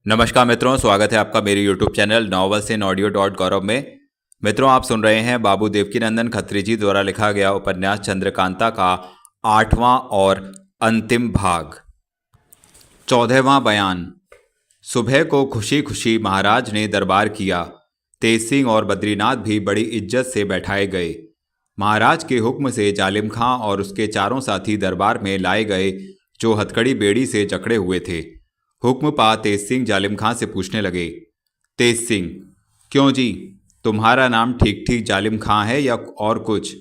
नमस्कार मित्रों, स्वागत है आपका मेरे YouTube channel novels in audio dot Gaurav में। मित्रों, आप सुन रहे हैं बाबू देवकीनंदन खत्री जी द्वारा लिखा गया उपन्यास चंद्रकांता का 8वां और अंतिम भाग। 14वां बयान। सुबह को खुशी खुशी महाराज ने दरबार किया। तेज सिंह और बद्रीनाथ भी बड़ी इज्जत से बैठाए गए। महाराज के हुक्म से जालिम खां और उसके चारों साथी दरबार में लाए गए, जो हथकड़ी बेड़ी से जकड़े हुए थे। हुक्म पा तेज सिंह जालिम खां से पूछने लगे। तेज सिंह: क्यों जी, तुम्हारा नाम ठीक ठीक जालिम खां है या और कुछ?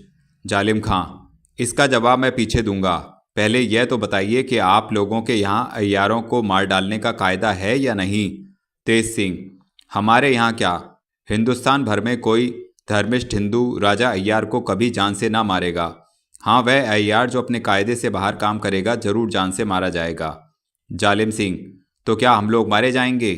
जालिम खां: इसका जवाब मैं पीछे दूंगा। पहले यह तो बताइए कि आप लोगों के यहाँ अय्यारों को मार डालने का कायदा है या नहीं? तेज सिंह: हमारे यहाँ क्या, हिंदुस्तान भर में कोई धर्मिष्ठ हिंदू राजा अय्यार को कभी जान से ना मारेगा। हाँ, वह अय्यार जो अपने कायदे से बाहर काम करेगा जरूर जान से मारा जाएगा। जालिम सिंह: तो क्या हम लोग मारे जाएंगे?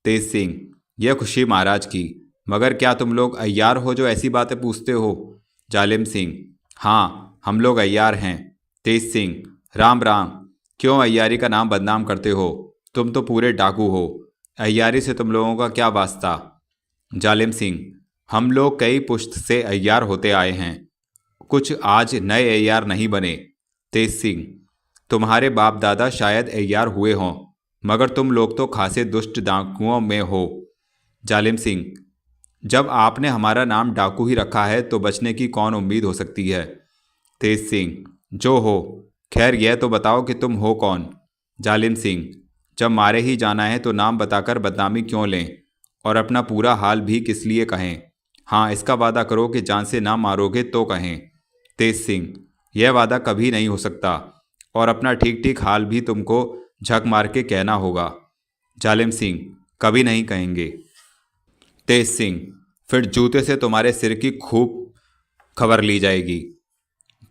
तेज सिंह: यह खुशी महाराज की, मगर क्या तुम लोग अय्यार हो जो ऐसी बातें पूछते हो? जालिम सिंह: हाँ, हम लोग अय्यार हैं। तेज सिंह: राम राम, क्यों अय्यारी का नाम बदनाम करते हो? तुम तो पूरे डाकू हो। अय्यारी से तुम लोगों का क्या वास्ता? जालिम सिंह: हम लोग कई पुश्त से अय्यार होते आए हैं, कुछ आज नए अय्यार नहीं बने। तेज सिंह: तुम्हारे बाप दादा शायद अय्यार हुए हों, मगर तुम लोग तो खासे दुष्ट डाकुओं में हो। जालिम सिंह: जब आपने हमारा नाम डाकू ही रखा है तो बचने की कौन उम्मीद हो सकती है? तेज सिंह: जो हो, खैर यह तो बताओ कि तुम हो कौन? जालिम सिंह: जब मारे ही जाना है तो नाम बताकर बदनामी क्यों लें, और अपना पूरा हाल भी किस लिए कहें? हाँ, इसका वादा करो कि जान से ना मारोगे तो कहें। तेज सिंह: यह वादा कभी नहीं हो सकता, और अपना ठीक ठीक हाल भी तुमको झक मार के कहना होगा। जालिम सिंह: कभी नहीं कहेंगे। तेज सिंह: फिर जूते से तुम्हारे सिर की खूब खबर ली जाएगी।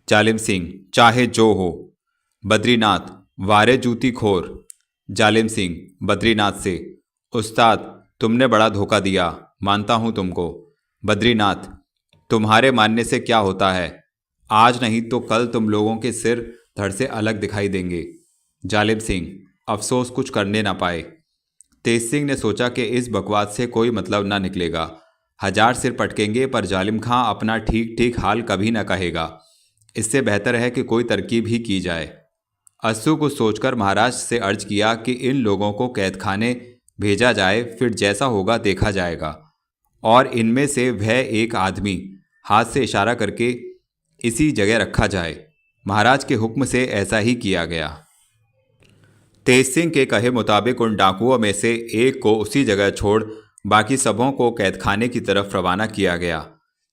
जालिम सिंह: चाहे जो हो। बद्रीनाथ: वारे जूती खोर। जालिम सिंह बद्रीनाथ से: उस्ताद, तुमने बड़ा धोखा दिया, मानता हूं तुमको। बद्रीनाथ: तुम्हारे मानने से क्या होता है? आज नहीं तो कल तुम लोगों के सिर धड़ से अलग दिखाई देंगे। जालिम सिंह: अफसोस कुछ करने ना पाए। तेज सिंह ने सोचा कि इस बकवास से कोई मतलब ना निकलेगा। 1000 सिर पटकेंगे पर जालिम खां अपना ठीक ठीक हाल कभी ना कहेगा। इससे बेहतर है कि कोई तरकीब ही की जाए। अस्सू कुछ सोचकर महाराज से अर्ज किया कि इन लोगों को कैदखाने भेजा जाए, फिर जैसा होगा देखा जाएगा, और इनमें से वह एक आदमी हाथ से इशारा करके इसी जगह रखा जाए। महाराज के हुक्म से ऐसा ही किया गया। तेज सिंह के कहे मुताबिक उन डाकुओं में से एक को उसी जगह छोड़ बाकी सबों को कैदखाने की तरफ रवाना किया गया।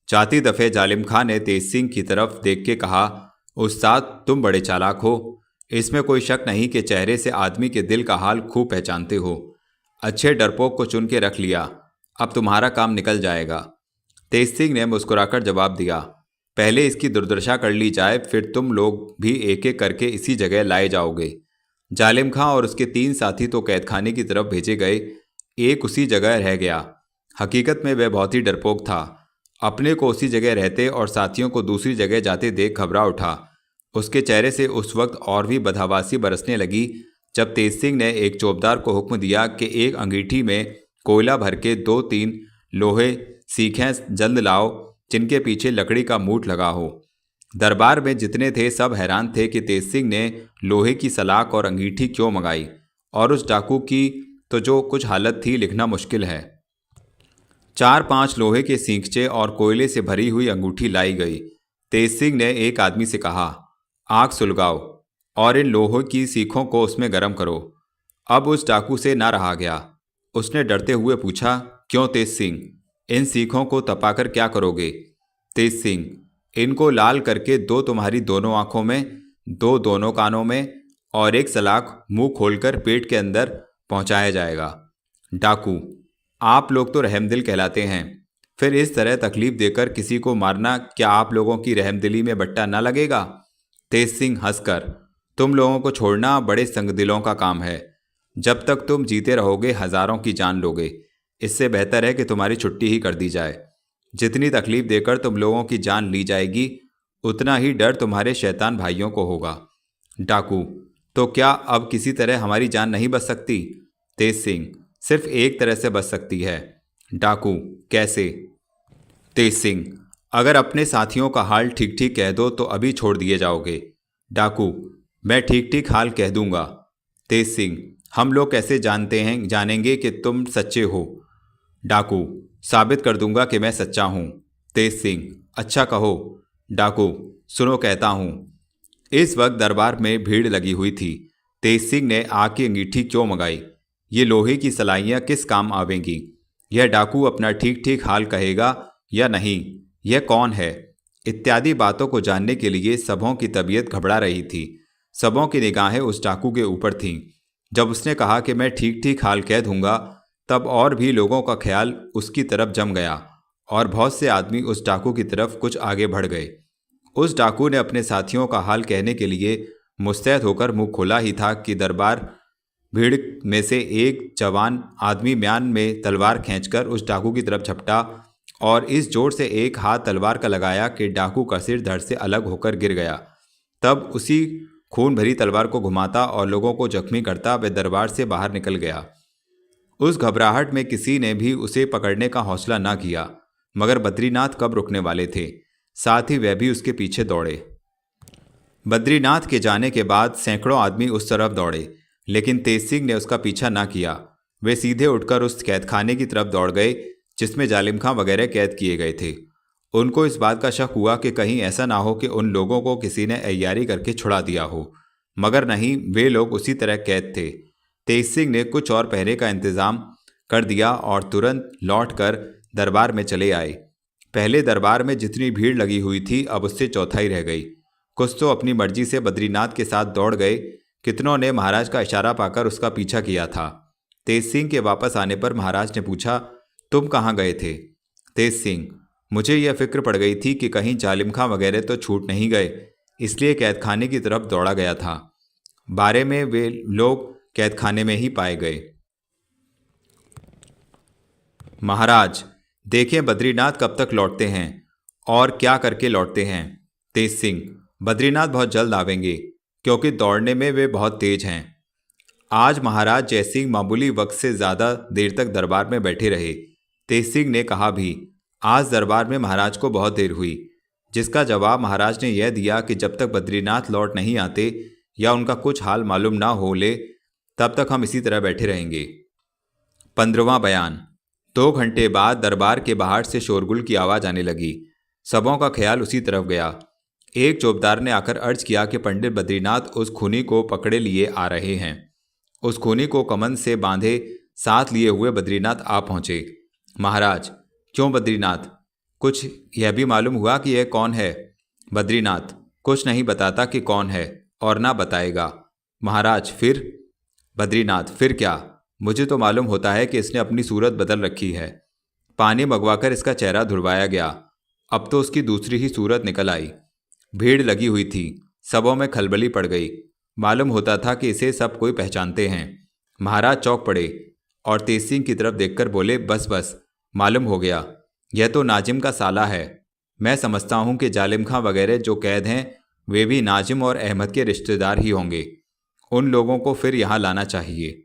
जाती दफे जालिम खां ने तेज सिंह की तरफ देख के कहा, उस्ताद, तुम बड़े चालाक हो। इसमें कोई शक नहीं कि चेहरे से आदमी के दिल का हाल खूब पहचानते हो। अच्छे डरपोक को चुन के रख लिया, अब तुम्हारा काम निकल जाएगा। तेज सिंह ने मुस्कुराकर जवाब दिया, पहले इसकी दुर्दशा कर ली जाए, फिर तुम लोग भी एक एक करके इसी जगह लाए जाओगे। जालिम खां और उसके 3 साथी तो कैदखाने की तरफ भेजे गए, एक उसी जगह रह गया। हकीकत में वह बहुत ही डरपोक था। अपने को उसी जगह रहते और साथियों को दूसरी जगह जाते देख घबरा उठा। उसके चेहरे से उस वक्त और भी बदहवासी बरसने लगी जब तेज सिंह ने एक चौबदार को हुक्म दिया कि एक अंगीठी में कोयला भर के 2-3 लोहे सीखें जल्द लाओ, जिनके पीछे लकड़ी का मूठ लगा हो। दरबार में जितने थे सब हैरान थे कि तेज सिंह ने लोहे की सलाख और अंगीठी क्यों मंगाई, और उस डाकू की तो जो कुछ हालत थी लिखना मुश्किल है। 4-5 लोहे के सींगचे और कोयले से भरी हुई अंगूठी लाई गई। तेज सिंह ने एक आदमी से कहा, आग सुलगाओ और इन लोहों की सीखों को उसमें गर्म करो। अब उस डाकू से ना रहा गया। उसने डरते हुए पूछा, क्यों तेज सिंह, इन सीखों को तपाकर क्या करोगे? तेज सिंह, इनको लाल करके 2 तुम्हारी दोनों आंखों में, 2 दोनों कानों में, और एक सलाख मुंह खोलकर पेट के अंदर पहुंचाया जाएगा। डाकू, आप लोग तो रहमदिल कहलाते हैं, फिर इस तरह तकलीफ देकर किसी को मारना क्या आप लोगों की रहमदिली में बट्टा ना लगेगा? तेज सिंह हंसकर, तुम लोगों को छोड़ना बड़े संगदिलों का काम है। जब तक तुम जीते रहोगे हजारों की जान लोगे। इससे बेहतर है कि तुम्हारी छुट्टी ही कर दी जाए। जितनी तकलीफ देकर तुम लोगों की जान ली जाएगी, उतना ही डर तुम्हारे शैतान भाइयों को होगा। डाकू, तो क्या अब किसी तरह हमारी जान नहीं बच सकती? तेज सिंह, सिर्फ एक तरह से बच सकती है। डाकू: कैसे? तेज सिंह: अगर अपने साथियों का हाल ठीक ठीक कह दो तो अभी छोड़ दिए जाओगे। डाकू: मैं ठीक ठीक हाल कह दूंगा। तेज सिंह: हम लोग कैसे जानेंगे कि तुम सच्चे हो? डाकू: साबित कर दूंगा कि मैं सच्चा हूं। तेज सिंह: अच्छा कहो। डाकू: सुनो कहता हूं। इस वक्त दरबार में भीड़ लगी हुई थी। तेज सिंह ने आग की अंगीठी क्यों मंगाई? ये लोहे की सलाइयां किस काम आवेंगी? यह डाकू अपना ठीक ठीक हाल कहेगा या नहीं? यह कौन है? इत्यादि बातों को जानने के लिए सबों की तबीयत घबरा रही थी। सबों की निगाहें उस डाकू के ऊपर थीं। जब उसने कहा कि मैं ठीक ठीक हाल कह दूंगा, तब और भी लोगों का ख्याल उसकी तरफ जम गया और बहुत से आदमी उस डाकू की तरफ कुछ आगे बढ़ गए। उस डाकू ने अपने साथियों का हाल कहने के लिए मुस्तैद होकर मुंह खोला ही था कि दरबार भीड़ में से एक जवान आदमी म्यान में तलवार खींचकर उस डाकू की तरफ झपटा और इस जोर से एक हाथ तलवार का लगाया कि डाकू का सिर धड़ से अलग होकर गिर गया। तब उसी खून भरी तलवार को घुमाता और लोगों को जख्मी करता वह दरबार से बाहर निकल गया। उस घबराहट में किसी ने भी उसे पकड़ने का हौसला न किया, मगर बद्रीनाथ कब रुकने वाले थे। साथ ही वह भी उसके पीछे दौड़े। बद्रीनाथ के जाने के बाद सैकड़ों आदमी उस तरफ दौड़े, लेकिन तेज सिंह ने उसका पीछा न किया। वे सीधे उठकर उस कैदखाने की तरफ दौड़ गए जिसमें जालिम खां वगैरह कैद किए गए थे। उनको इस बात का शक हुआ कि कहीं ऐसा ना हो कि उन लोगों को किसी ने अय्यारी करके छुड़ा दिया हो, मगर नहीं, वे लोग उसी तरह कैद थे। तेज सिंह ने कुछ और पहरे का इंतजाम कर दिया और तुरंत लौटकर दरबार में चले आए। पहले दरबार में जितनी भीड़ लगी हुई थी अब उससे चौथाई रह गई। कुछ तो अपनी मर्जी से बद्रीनाथ के साथ दौड़ गए, कितनों ने महाराज का इशारा पाकर उसका पीछा किया था। तेज सिंह के वापस आने पर महाराज ने पूछा, तुम कहाँ गए थे? तेज सिंह: मुझे यह फिक्र पड़ गई थी कि कहीं जालिम खां वगैरह तो छूट नहीं गए, इसलिए कैदखाने की तरफ दौड़ा गया था। बारे में वे लोग कैदखाने में ही पाए गए। महाराज, देखें बद्रीनाथ कब तक लौटते हैं और क्या करके लौटते हैं। तेज सिंह: बद्रीनाथ बहुत जल्द आवेंगे, क्योंकि दौड़ने में वे बहुत तेज हैं। आज महाराज जयसिंह मामूली वक्त से ज़्यादा देर तक दरबार में बैठे रहे। तेज सिंह ने कहा भी, आज दरबार में महाराज को बहुत देर हुई, जिसका जवाब महाराज ने यह दिया कि जब तक बद्रीनाथ लौट नहीं आते या उनका कुछ हाल मालूम ना हो ले, तब तक हम इसी तरह बैठे रहेंगे। 15वां बयान। 2 घंटे बाद दरबार के बाहर से शोरगुल की आवाज़ आने लगी। सबों का ख्याल उसी तरफ गया। एक चौबदार ने आकर अर्ज किया कि पंडित बद्रीनाथ उस खूनी को पकड़े लिए आ रहे हैं। उस खूनी को कमन से बांधे साथ लिए हुए बद्रीनाथ आ पहुंचे। महाराज, क्यों बद्रीनाथ? कुछ यह भी मालूम हुआ कि यह कौन है? बद्रीनाथ: कुछ नहीं बताता कि कौन है और ना बताएगा। महाराज, फिर? बद्रीनाथ: फिर क्या, मुझे तो मालूम होता है कि इसने अपनी सूरत बदल रखी है। पानी मंगवाकर इसका चेहरा धुलवाया गया, अब तो उसकी दूसरी ही सूरत निकल आई। भीड़ लगी हुई थी, सबों में खलबली पड़ गई। मालूम होता था कि इसे सब कोई पहचानते हैं। महाराज चौंक पड़े और तेज सिंह की तरफ देखकर बोले, बस बस, मालूम हो गया, यह तो नाजिम का साला है। मैं समझता हूं कि जालिम खां वगैरह जो कैद हैं वे भी नाजिम और अहमद के रिश्तेदार ही होंगे। उन लोगों को फिर यहाँ लाना चाहिए।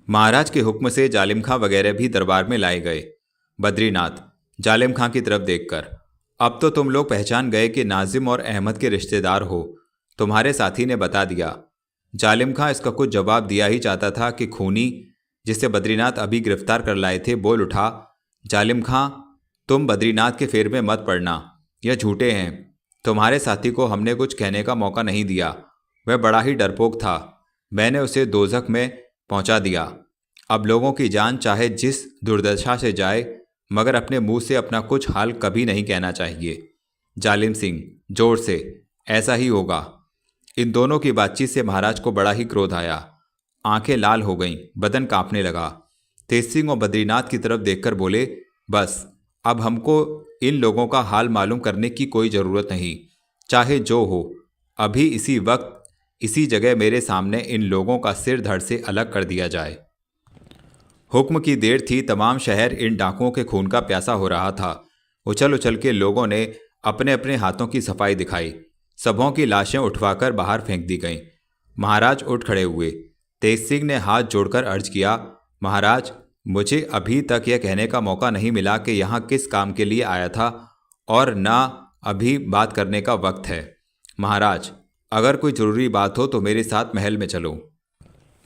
महाराज के हुक्म से जालिम खां वगैरह भी दरबार में लाए गए। बद्रीनाथ जालिम खां की तरफ देखकर, अब तो तुम लोग पहचान गए कि नाजिम और अहमद के रिश्तेदार हो। तुम्हारे साथी ने बता दिया। जालिम खां इसका कुछ जवाब दिया ही चाहता था कि खूनी जिसे बद्रीनाथ अभी गिरफ्तार कर लाए थे बोल उठा, जालिम खां, तुम बद्रीनाथ के फेर में मत पड़ना, यह झूठे हैं। तुम्हारे साथी को हमने कुछ कहने का मौका नहीं दिया। वह बड़ा ही डरपोक था, मैंने उसे दोजख में पहुंचा दिया। अब लोगों की जान चाहे जिस दुर्दशा से जाए, मगर अपने मुंह से अपना कुछ हाल कभी नहीं कहना चाहिए। जालिम सिंह जोर से, ऐसा ही होगा। इन दोनों की बातचीत से महाराज को बड़ा ही क्रोध आया। आंखें लाल हो गईं, बदन कांपने लगा। तेज सिंह और बद्रीनाथ की तरफ देखकर बोले, बस अब हमको इन लोगों का हाल मालूम करने की कोई ज़रूरत नहीं, चाहे जो हो। अभी इसी वक्त इसी जगह मेरे सामने इन लोगों का सिर धड़ से अलग कर दिया जाए। हुक्म की देर थी, तमाम शहर इन डाकुओं के खून का प्यासा हो रहा था। उछल उछल के लोगों ने अपने अपने हाथों की सफाई दिखाई। सबों की लाशें उठवाकर बाहर फेंक दी गईं। महाराज उठ खड़े हुए। तेज सिंह ने हाथ जोड़कर अर्ज किया, महाराज, मुझे अभी तक यह कहने का मौका नहीं मिला कि यहाँ किस काम के लिए आया था और ना अभी बात करने का वक्त है। महाराज, अगर कोई ज़रूरी बात हो तो मेरे साथ महल में चलो।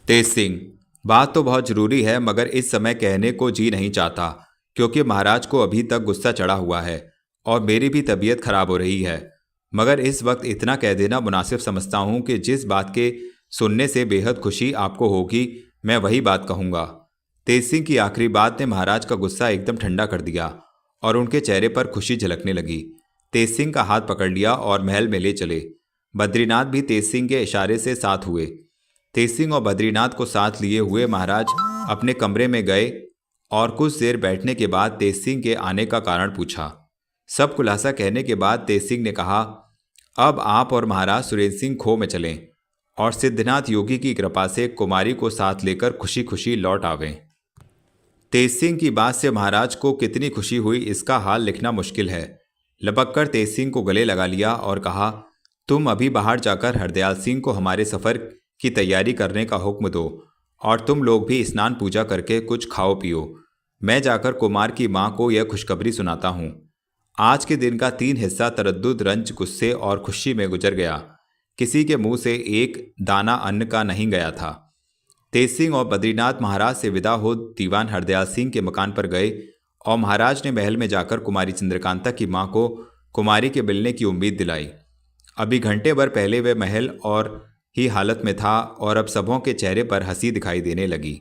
तेज सिंह, बात तो बहुत ज़रूरी है, मगर इस समय कहने को जी नहीं चाहता, क्योंकि महाराज को अभी तक गुस्सा चढ़ा हुआ है और मेरी भी तबीयत खराब हो रही है। मगर इस वक्त इतना कह देना मुनासिब समझता हूँ कि जिस बात के सुनने से बेहद खुशी आपको होगी, मैं वही बात कहूँगा। तेज सिंह की आखिरी बात ने महाराज का गुस्सा एकदम ठंडा कर दिया और उनके चेहरे पर खुशी झलकने लगी। तेज सिंह का हाथ पकड़ लिया और महल में ले चले। बद्रीनाथ भी तेज सिंह के इशारे से साथ हुए। तेज सिंह और बद्रीनाथ को साथ लिए हुए महाराज अपने कमरे में गए और कुछ देर बैठने के बाद तेज सिंह के आने का कारण पूछा। सब खुलासा कहने के बाद तेज सिंह ने कहा, अब आप और महाराज सुरेंद्र सिंह खो में चलें और सिद्धनाथ योगी की कृपा से कुमारी को साथ लेकर खुशी खुशी लौट आवें। तेज सिंह की बात से महाराज को कितनी खुशी हुई इसका हाल लिखना मुश्किल है। लपक कर तेज सिंह को गले लगा लिया और कहा, तुम अभी बाहर जाकर हरदयाल सिंह को हमारे सफ़र की तैयारी करने का हुक्म दो और तुम लोग भी स्नान पूजा करके कुछ खाओ पियो। मैं जाकर कुमार की माँ को यह खुशखबरी सुनाता हूँ। आज के दिन का 3 हिस्सा तरद्दुद, रंज, गुस्से और खुशी में गुजर गया। किसी के मुंह से एक दाना अन्न का नहीं गया था। तेज सिंह और बद्रीनाथ महाराज से विदा हो दीवान हरदयाल सिंह के मकान पर गए और महाराज ने महल में जाकर कुमारी चंद्रकांता की माँ को कुमारी के मिलने की उम्मीद दिलाई। अभी घंटे भर पहले वह महल और ही हालत में था और अब सबों के चेहरे पर हंसी दिखाई देने लगी।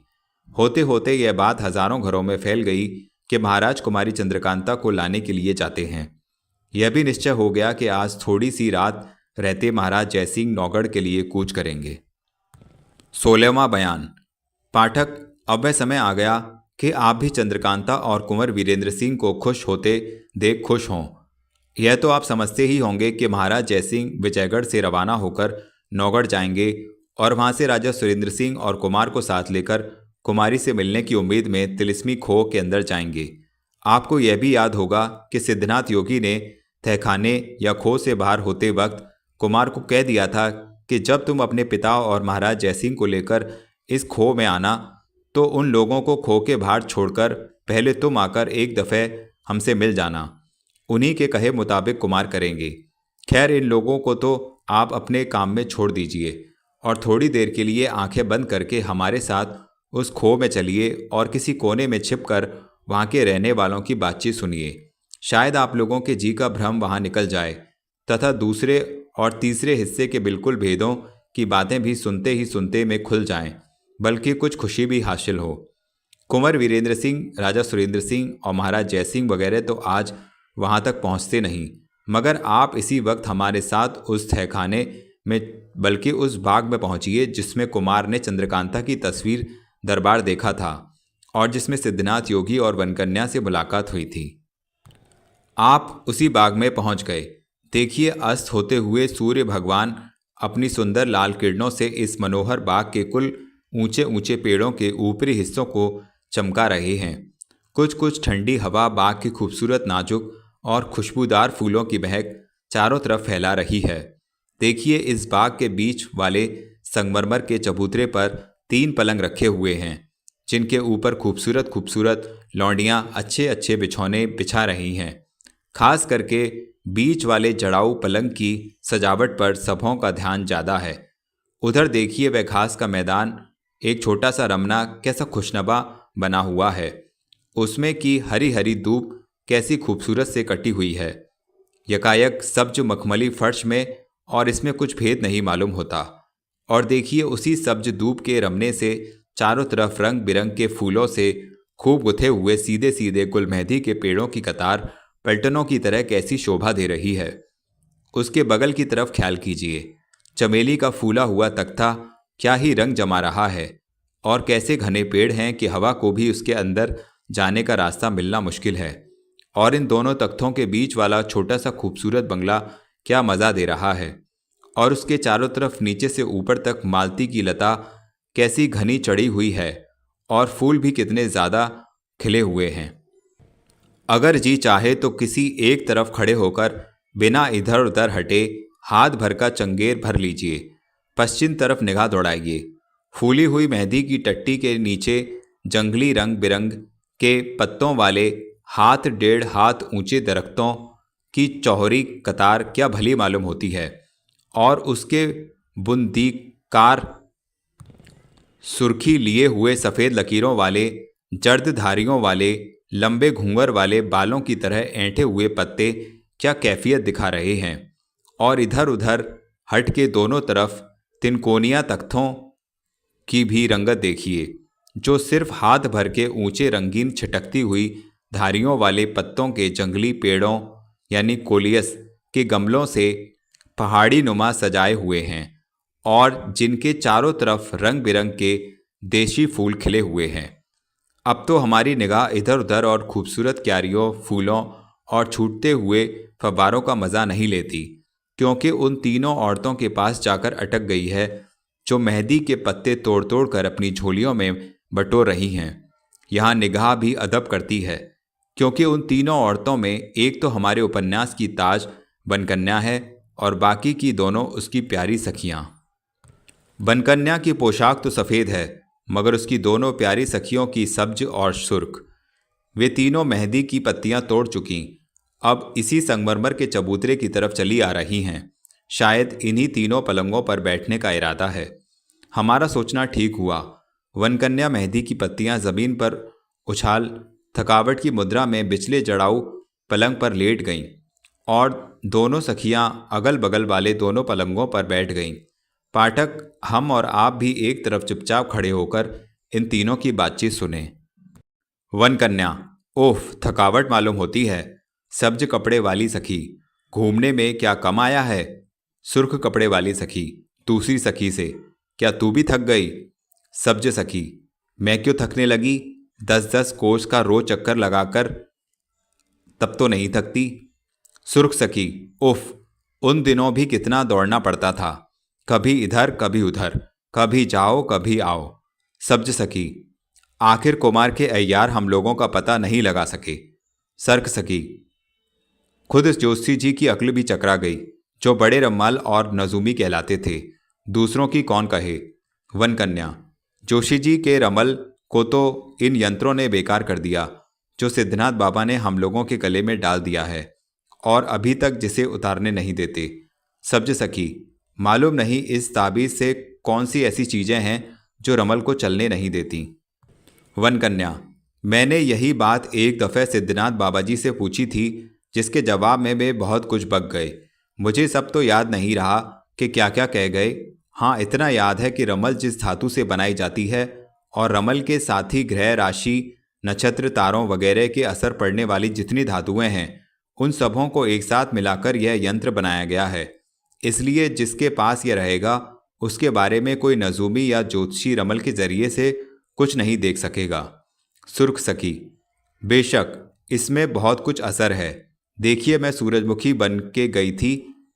होते होते यह बात हजारों घरों में फैल गई कि महाराज कुमारी चंद्रकांता को लाने के लिए जाते हैं। यह भी निश्चय हो गया कि आज थोड़ी सी रात रहते महाराज जयसिंह नौगढ़ के लिए कूच करेंगे। 16वां बयान। पाठक, अब वह समय आ गया कि आप भी चंद्रकांता और कुंवर वीरेंद्र सिंह को खुश होते देख खुश हों। यह तो आप समझते ही होंगे कि महाराज जयसिंह विजयगढ़ से रवाना होकर नौगढ़ जाएंगे और वहां से राजा सुरेंद्र सिंह और कुमार को साथ लेकर कुमारी से मिलने की उम्मीद में तिलिस्मी खो के अंदर जाएंगे। आपको यह भी याद होगा कि सिद्धनाथ योगी ने तहखाने या खो से बाहर होते वक्त कुमार को कह दिया था कि जब तुम अपने पिता और महाराज जयसिंह को लेकर इस खो में आना तो उन लोगों को खो के बाहर छोड़कर पहले तुम आकर एक दफ़े हमसे मिल जाना। उन्हीं के कहे मुताबिक कुमार करेंगे। खैर, इन लोगों को तो आप अपने काम में छोड़ दीजिए और थोड़ी देर के लिए आंखें बंद करके हमारे साथ उस खो में चलिए और किसी कोने में छिपकर वहाँ के रहने वालों की बातचीत सुनिए। शायद आप लोगों के जी का भ्रम वहाँ निकल जाए तथा दूसरे और तीसरे हिस्से के बिल्कुल भेदों की बातें भी सुनते ही सुनते में खुल जाएं, बल्कि कुछ खुशी भी हासिल हो। कुंवर वीरेंद्र सिंह, राजा सुरेंद्र सिंह और महाराज जयसिंह वगैरह तो आज वहाँ तक पहुँचते नहीं, मगर आप इसी वक्त हमारे साथ उस तहखाने में बल्कि उस बाग में पहुँचिए जिसमें कुमार ने चंद्रकांता की तस्वीर दरबार देखा था और जिसमें सिद्धनाथ योगी और वनकन्या से मुलाकात हुई थी। आप उसी बाग में पहुँच गए। देखिए, अस्त होते हुए सूर्य भगवान अपनी सुंदर लाल किरणों से इस मनोहर बाग के कुल ऊंचे ऊंचे पेड़ों के ऊपरी हिस्सों को चमका रहे हैं। कुछ कुछ ठंडी हवा बाग की खूबसूरत नाजुक और खुशबूदार फूलों की महक चारों तरफ फैला रही है। देखिए, इस बाग के बीच वाले संगमरमर के चबूतरे पर 3 पलंग रखे हुए हैं जिनके ऊपर खूबसूरत खूबसूरत लौंडियाँ अच्छे अच्छे बिछौने बिछा रही हैं। खास करके बीच वाले जड़ाऊ पलंग की सजावट पर सबों का ध्यान ज़्यादा है। उधर देखिए, वह घास का मैदान एक छोटा सा रमना कैसा खुशनबा बना हुआ है। उसमें की हरी हरी धूप कैसी खूबसूरत से कटी हुई है। यकायक सब्ज मखमली फर्श में और इसमें कुछ भेद नहीं मालूम होता। और देखिए, उसी सब्ज धूप के रमने से चारों तरफ रंग बिरंग के फूलों से खूब गुथे हुए सीधे सीधे गुलमेहंदी के पेड़ों की कतार पलटनों की तरह कैसी शोभा दे रही है। उसके बगल की तरफ ख्याल कीजिए, चमेली का फूला हुआ तख्ता क्या ही रंग जमा रहा है और कैसे घने पेड़ हैं कि हवा को भी उसके अंदर जाने का रास्ता मिलना मुश्किल है। और इन दोनों तख्तों के बीच वाला छोटा सा खूबसूरत बंगला क्या मज़ा दे रहा है। और उसके चारों तरफ नीचे से ऊपर तक मालती की लता कैसी घनी चढ़ी हुई है और फूल भी कितने ज़्यादा खिले हुए हैं। अगर जी चाहे तो किसी एक तरफ खड़े होकर बिना इधर उधर हटे हाथ भर का चंगेर भर लीजिए। पश्चिम तरफ निगाह दौड़ाइए। फूली हुई मेहंदी की टट्टी के नीचे जंगली रंग बिरंग के पत्तों वाले हाथ डेढ़ हाथ ऊंचे दरख्तों की चौहरी कतार क्या भली मालूम होती है, और उसके बुंदीकार सुर्खी लिए हुए सफ़ेद लकीरों वाले जर्द धारियों वाले लंबे घूंघर वाले बालों की तरह ऐंठे हुए पत्ते क्या कैफियत दिखा रहे हैं। और इधर उधर हट के दोनों तरफ तिनकोनिया तख्तों की भी रंगत देखिए, जो सिर्फ हाथ भर के ऊंचे रंगीन छिटकती हुई धारियों वाले पत्तों के जंगली पेड़ों यानी कोलियस के गमलों से पहाड़ी नुमा सजाए हुए हैं, और जिनके चारों तरफ रंग बिरंग के देशी फूल खिले हुए हैं। अब तो हमारी निगाह इधर उधर और खूबसूरत क्यारियों, फूलों और छूटते हुए फव्वारों का मज़ा नहीं लेती, क्योंकि उन तीनों औरतों के पास जाकर अटक गई है, जो मेहंदी के पत्ते तोड़ तोड़ कर अपनी झोलियों में बटोर रही हैं। यहाँ निगाह भी अदब करती है, क्योंकि उन तीनों औरतों में एक तो हमारे उपन्यास की ताज बनकन्या है और बाकी की दोनों उसकी प्यारी सखियाँ। बनकन्या की पोशाक तो सफ़ेद है, मगर उसकी दोनों प्यारी सखियों की सब्ज और सुर्ख। वे तीनों मेहंदी की पत्तियां तोड़ चुकीं, अब इसी संगमरमर के चबूतरे की तरफ चली आ रही हैं। शायद इन्हीं तीनों पलंगों पर बैठने का इरादा है। हमारा सोचना ठीक हुआ। वनकन्या मेहंदी की पत्तियां ज़मीन पर उछाल थकावट की मुद्रा में बिचले जड़ाऊ पलंग पर लेट गईं, और दोनों सखियां अगल बगल वाले दोनों पलंगों पर बैठ गईं। पाठक, हम और आप भी एक तरफ चुपचाप खड़े होकर इन तीनों की बातचीत सुने। वनकन्या: ओफ, थकावट मालूम होती है। सब्ज कपड़े वाली सखी: घूमने में क्या कम आया है। सुर्ख कपड़े वाली सखी दूसरी सखी से: क्या तू भी थक गई। सब्ज सखी: मैं क्यों थकने लगी, 10-10 कोस का रोज चक्कर लगाकर तब तो नहीं थकती। सुर्ख सखी: उफ, उन दिनों भी कितना दौड़ना पड़ता था, कभी इधर कभी उधर, कभी जाओ कभी आओ। सब्ज सखी: आखिर कुमार के अय्यार हम लोगों का पता नहीं लगा सके। सर्क सखी: खुद जोशी जी की अक्ल भी चकरा गई, जो बड़े रम्माल और नजूमी कहलाते थे, दूसरों की कौन कहे। वनकन्या: जोशी जी के रमल को तो इन यंत्रों ने बेकार कर दिया, जो सिद्धनाथ बाबा ने हम लोगों के गले में डाल दिया है, और अभी तक जिसे उतारने नहीं देते। सब्ज सखी: मालूम नहीं इस ताबीज़ से कौन सी ऐसी चीज़ें हैं जो रमल को चलने नहीं देती। वनकन्या: मैंने यही बात एक दफ़े सिद्धनाथ बाबा जी से पूछी थी, जिसके जवाब में वे बहुत कुछ बक गए। मुझे सब तो याद नहीं रहा कि क्या क्या कह गए। हाँ, इतना याद है कि रमल जिस धातु से बनाई जाती है और रमल के साथ ही ग्रह, राशि, नक्षत्र, तारों वगैरह के असर पड़ने वाली जितनी धातुएं हैं, उन सबों को एक साथ मिलाकर यह यंत्र बनाया गया है। इसलिए जिसके पास यह रहेगा, उसके बारे में कोई नजूमी या ज्योतिषी रमल के जरिए से कुछ नहीं देख सकेगा। सुर्ख सखी: बेशक इसमें बहुत कुछ असर है। देखिए, मैं सूरजमुखी बन के गई थी,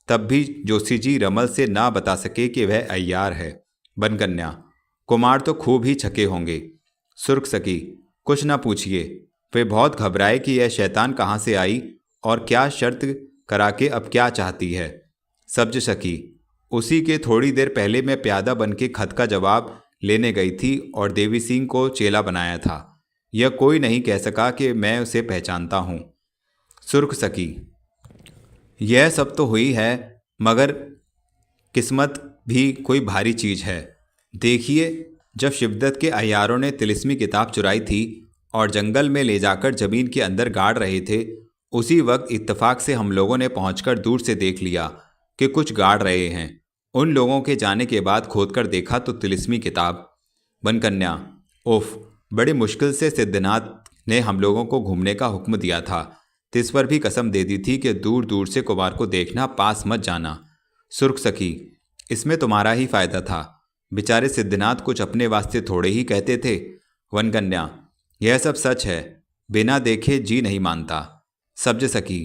तब भी जोशी जी रमल से ना बता सके कि वह अय्यार है। बनकन्या: कुमार तो खूब ही छके होंगे। सुर्ख सखी: कुछ ना पूछिए, वे बहुत घबराए कि यह शैतान कहाँ से आई और क्या शर्त करा के अब क्या चाहती है। सब्ज सखी: उसी के थोड़ी देर पहले मैं प्यादा बन के खत का जवाब लेने गई थी और देवी सिंह को चेला बनाया था। यह कोई नहीं कह सका कि मैं उसे पहचानता हूँ। सुर्ख सखी: यह सब तो हुई है, मगर किस्मत भी कोई भारी चीज़ है। देखिए, जब शिवदत्त के अय्यारों ने तिलिस्मी किताब चुराई थी और जंगल में ले जाकर जमीन के अंदर गाड़ रहे थे, उसी वक्त इत्तेफाक से हम लोगों ने पहुंचकर दूर से देख लिया कि कुछ गाड़ रहे हैं। उन लोगों के जाने के बाद खोदकर देखा तो तिलिस्मी किताब। बनकन्या: उफ, बड़ी मुश्किल से सिद्धनाथ ने हम लोगों को घूमने का हुक्म दिया था, तिस पर भी कसम दे दी थी कि दूर दूर से कुमार को देखना, पास मत जाना। सुर्ख सखी: इसमें तुम्हारा ही फायदा था, बेचारे सिद्धनाथ कुछ अपने वास्ते थोड़े ही कहते थे। वनकन्या: यह सब सच है, बिना देखे जी नहीं मानता। सब्ज सखी: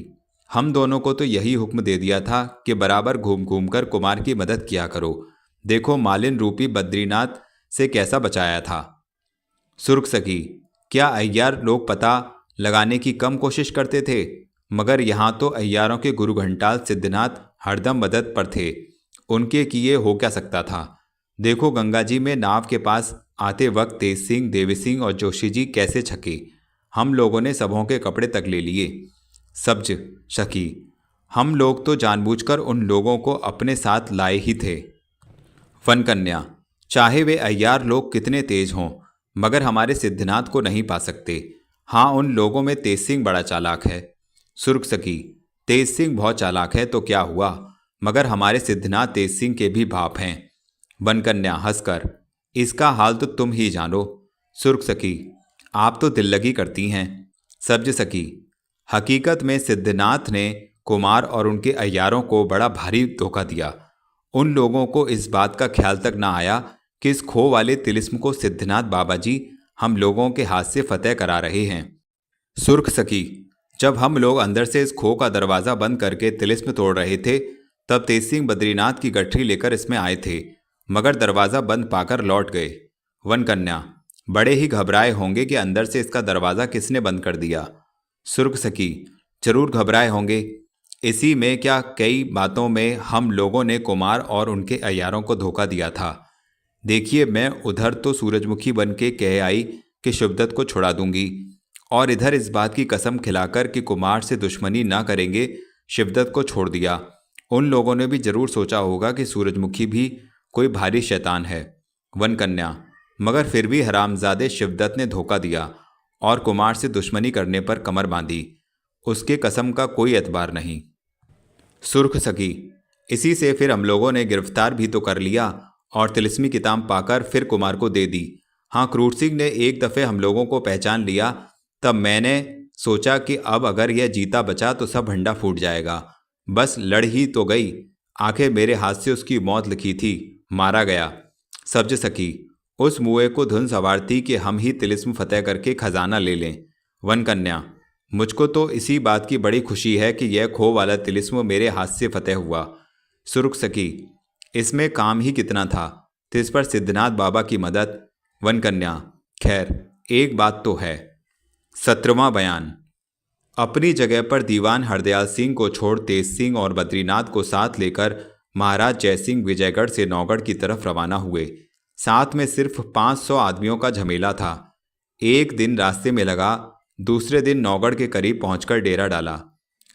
हम दोनों को तो यही हुक्म दे दिया था कि बराबर घूम घूम कर कुमार की मदद किया करो। देखो मालिन रूपी बद्रीनाथ से कैसा बचाया था। सुर्ख सखी: क्या अय्यार लोग पता लगाने की कम कोशिश करते थे, मगर यहाँ तो अय्यारों के गुरु घंटाल सिद्धनाथ हरदम मदद पर थे, उनके किए हो क्या सकता था। देखो गंगा जी में नाव के पास आते वक्त तेज सिंह, देवी सिंह और जोशी जी कैसे छके। हम लोगों ने सबों के कपड़े तक ले लिए। सब्ज सखी, हम लोग तो जानबूझकर उन लोगों को अपने साथ लाए ही थे। वन कन्या, चाहे वे अय्यार लोग कितने तेज हों, मगर हमारे सिद्धनाथ को नहीं पा सकते। हाँ, उन लोगों में तेज सिंह बड़ा चालाक है। सुर्ख सखी, तेज सिंह बहुत चालाक है तो क्या हुआ, मगर हमारे सिद्धनाथ तेज सिंह के भी बाप हैं। वन कन्या हंसकर, इसका हाल तो तुम ही जानो। सुर्ख सखी, आप तो दिल लगी करती हैं। सब्ज सखी, हकीकत में सिद्धनाथ ने कुमार और उनके अय्यारों को बड़ा भारी धोखा दिया। उन लोगों को इस बात का ख्याल तक ना आया कि इस खो वाले तिलिस्म को सिद्धनाथ बाबा जी हम लोगों के हाथ से फतेह करा रहे हैं। सुर्ख सखी, जब हम लोग अंदर से इस खो का दरवाज़ा बंद करके तिलिस्म तोड़ रहे थे, तब तेज सिंह बद्रीनाथ की गठरी लेकर इसमें आए थे, मगर दरवाज़ा बंद पाकर लौट गए। वन कन्या, बड़े ही घबराए होंगे कि अंदर से इसका दरवाज़ा किसने बंद कर दिया। सुर्ख सखी, जरूर घबराए होंगे। इसी में क्या कई बातों में हम लोगों ने कुमार और उनके अय्यारों को धोखा दिया था। देखिए, मैं उधर तो सूरजमुखी बन के कह आई कि शिवदत्त को छुड़ा दूंगी, और इधर इस बात की कसम खिलाकर कि कुमार से दुश्मनी ना करेंगे शिवदत्त को छोड़ दिया। उन लोगों ने भी जरूर सोचा होगा कि सूरजमुखी भी कोई भारी शैतान है। वन कन्या, मगर फिर भी हरामजादे शिवदत्त ने धोखा दिया और कुमार से दुश्मनी करने पर कमर बांधी। उसके कसम का कोई एतबार नहीं। सुर्ख सखी, इसी से फिर हम लोगों ने गिरफ्तार भी तो कर लिया और तिलिस्मी किताब पाकर फिर कुमार को दे दी। हाँ, क्रूर सिंह ने एक दफ़े हम लोगों को पहचान लिया, तब मैंने सोचा कि अब अगर यह जीता बचा तो सब भंडा फूट जाएगा। बस लड़ ही तो गई, आखिर मेरे हाथ से उसकी मौत लिखी थी, मारा गया। सब्ज सखी, उस मुए को धुन सवारती कि हम ही तिलिस्म फतेह करके खजाना ले लें। वन कन्या, मुझको तो इसी बात की बड़ी खुशी है कि यह खो वाला तिलिस्म मेरे हाथ से फतेह हुआ। सुर्ख सखी, इसमें काम ही कितना था, तिस पर सिद्धनाथ बाबा की मदद। वन कन्या, खैर एक बात तो है। 17वां बयान। अपनी जगह पर दीवान हरदयाल सिंह को छोड़ तेज सिंह और बद्रीनाथ को साथ लेकर महाराज जयसिंह विजयगढ़ से नौगढ़ की तरफ रवाना हुए। साथ में सिर्फ 500 आदमियों का झमेला था। एक दिन रास्ते में लगा, दूसरे दिन नौगढ़ के करीब पहुंचकर डेरा डाला।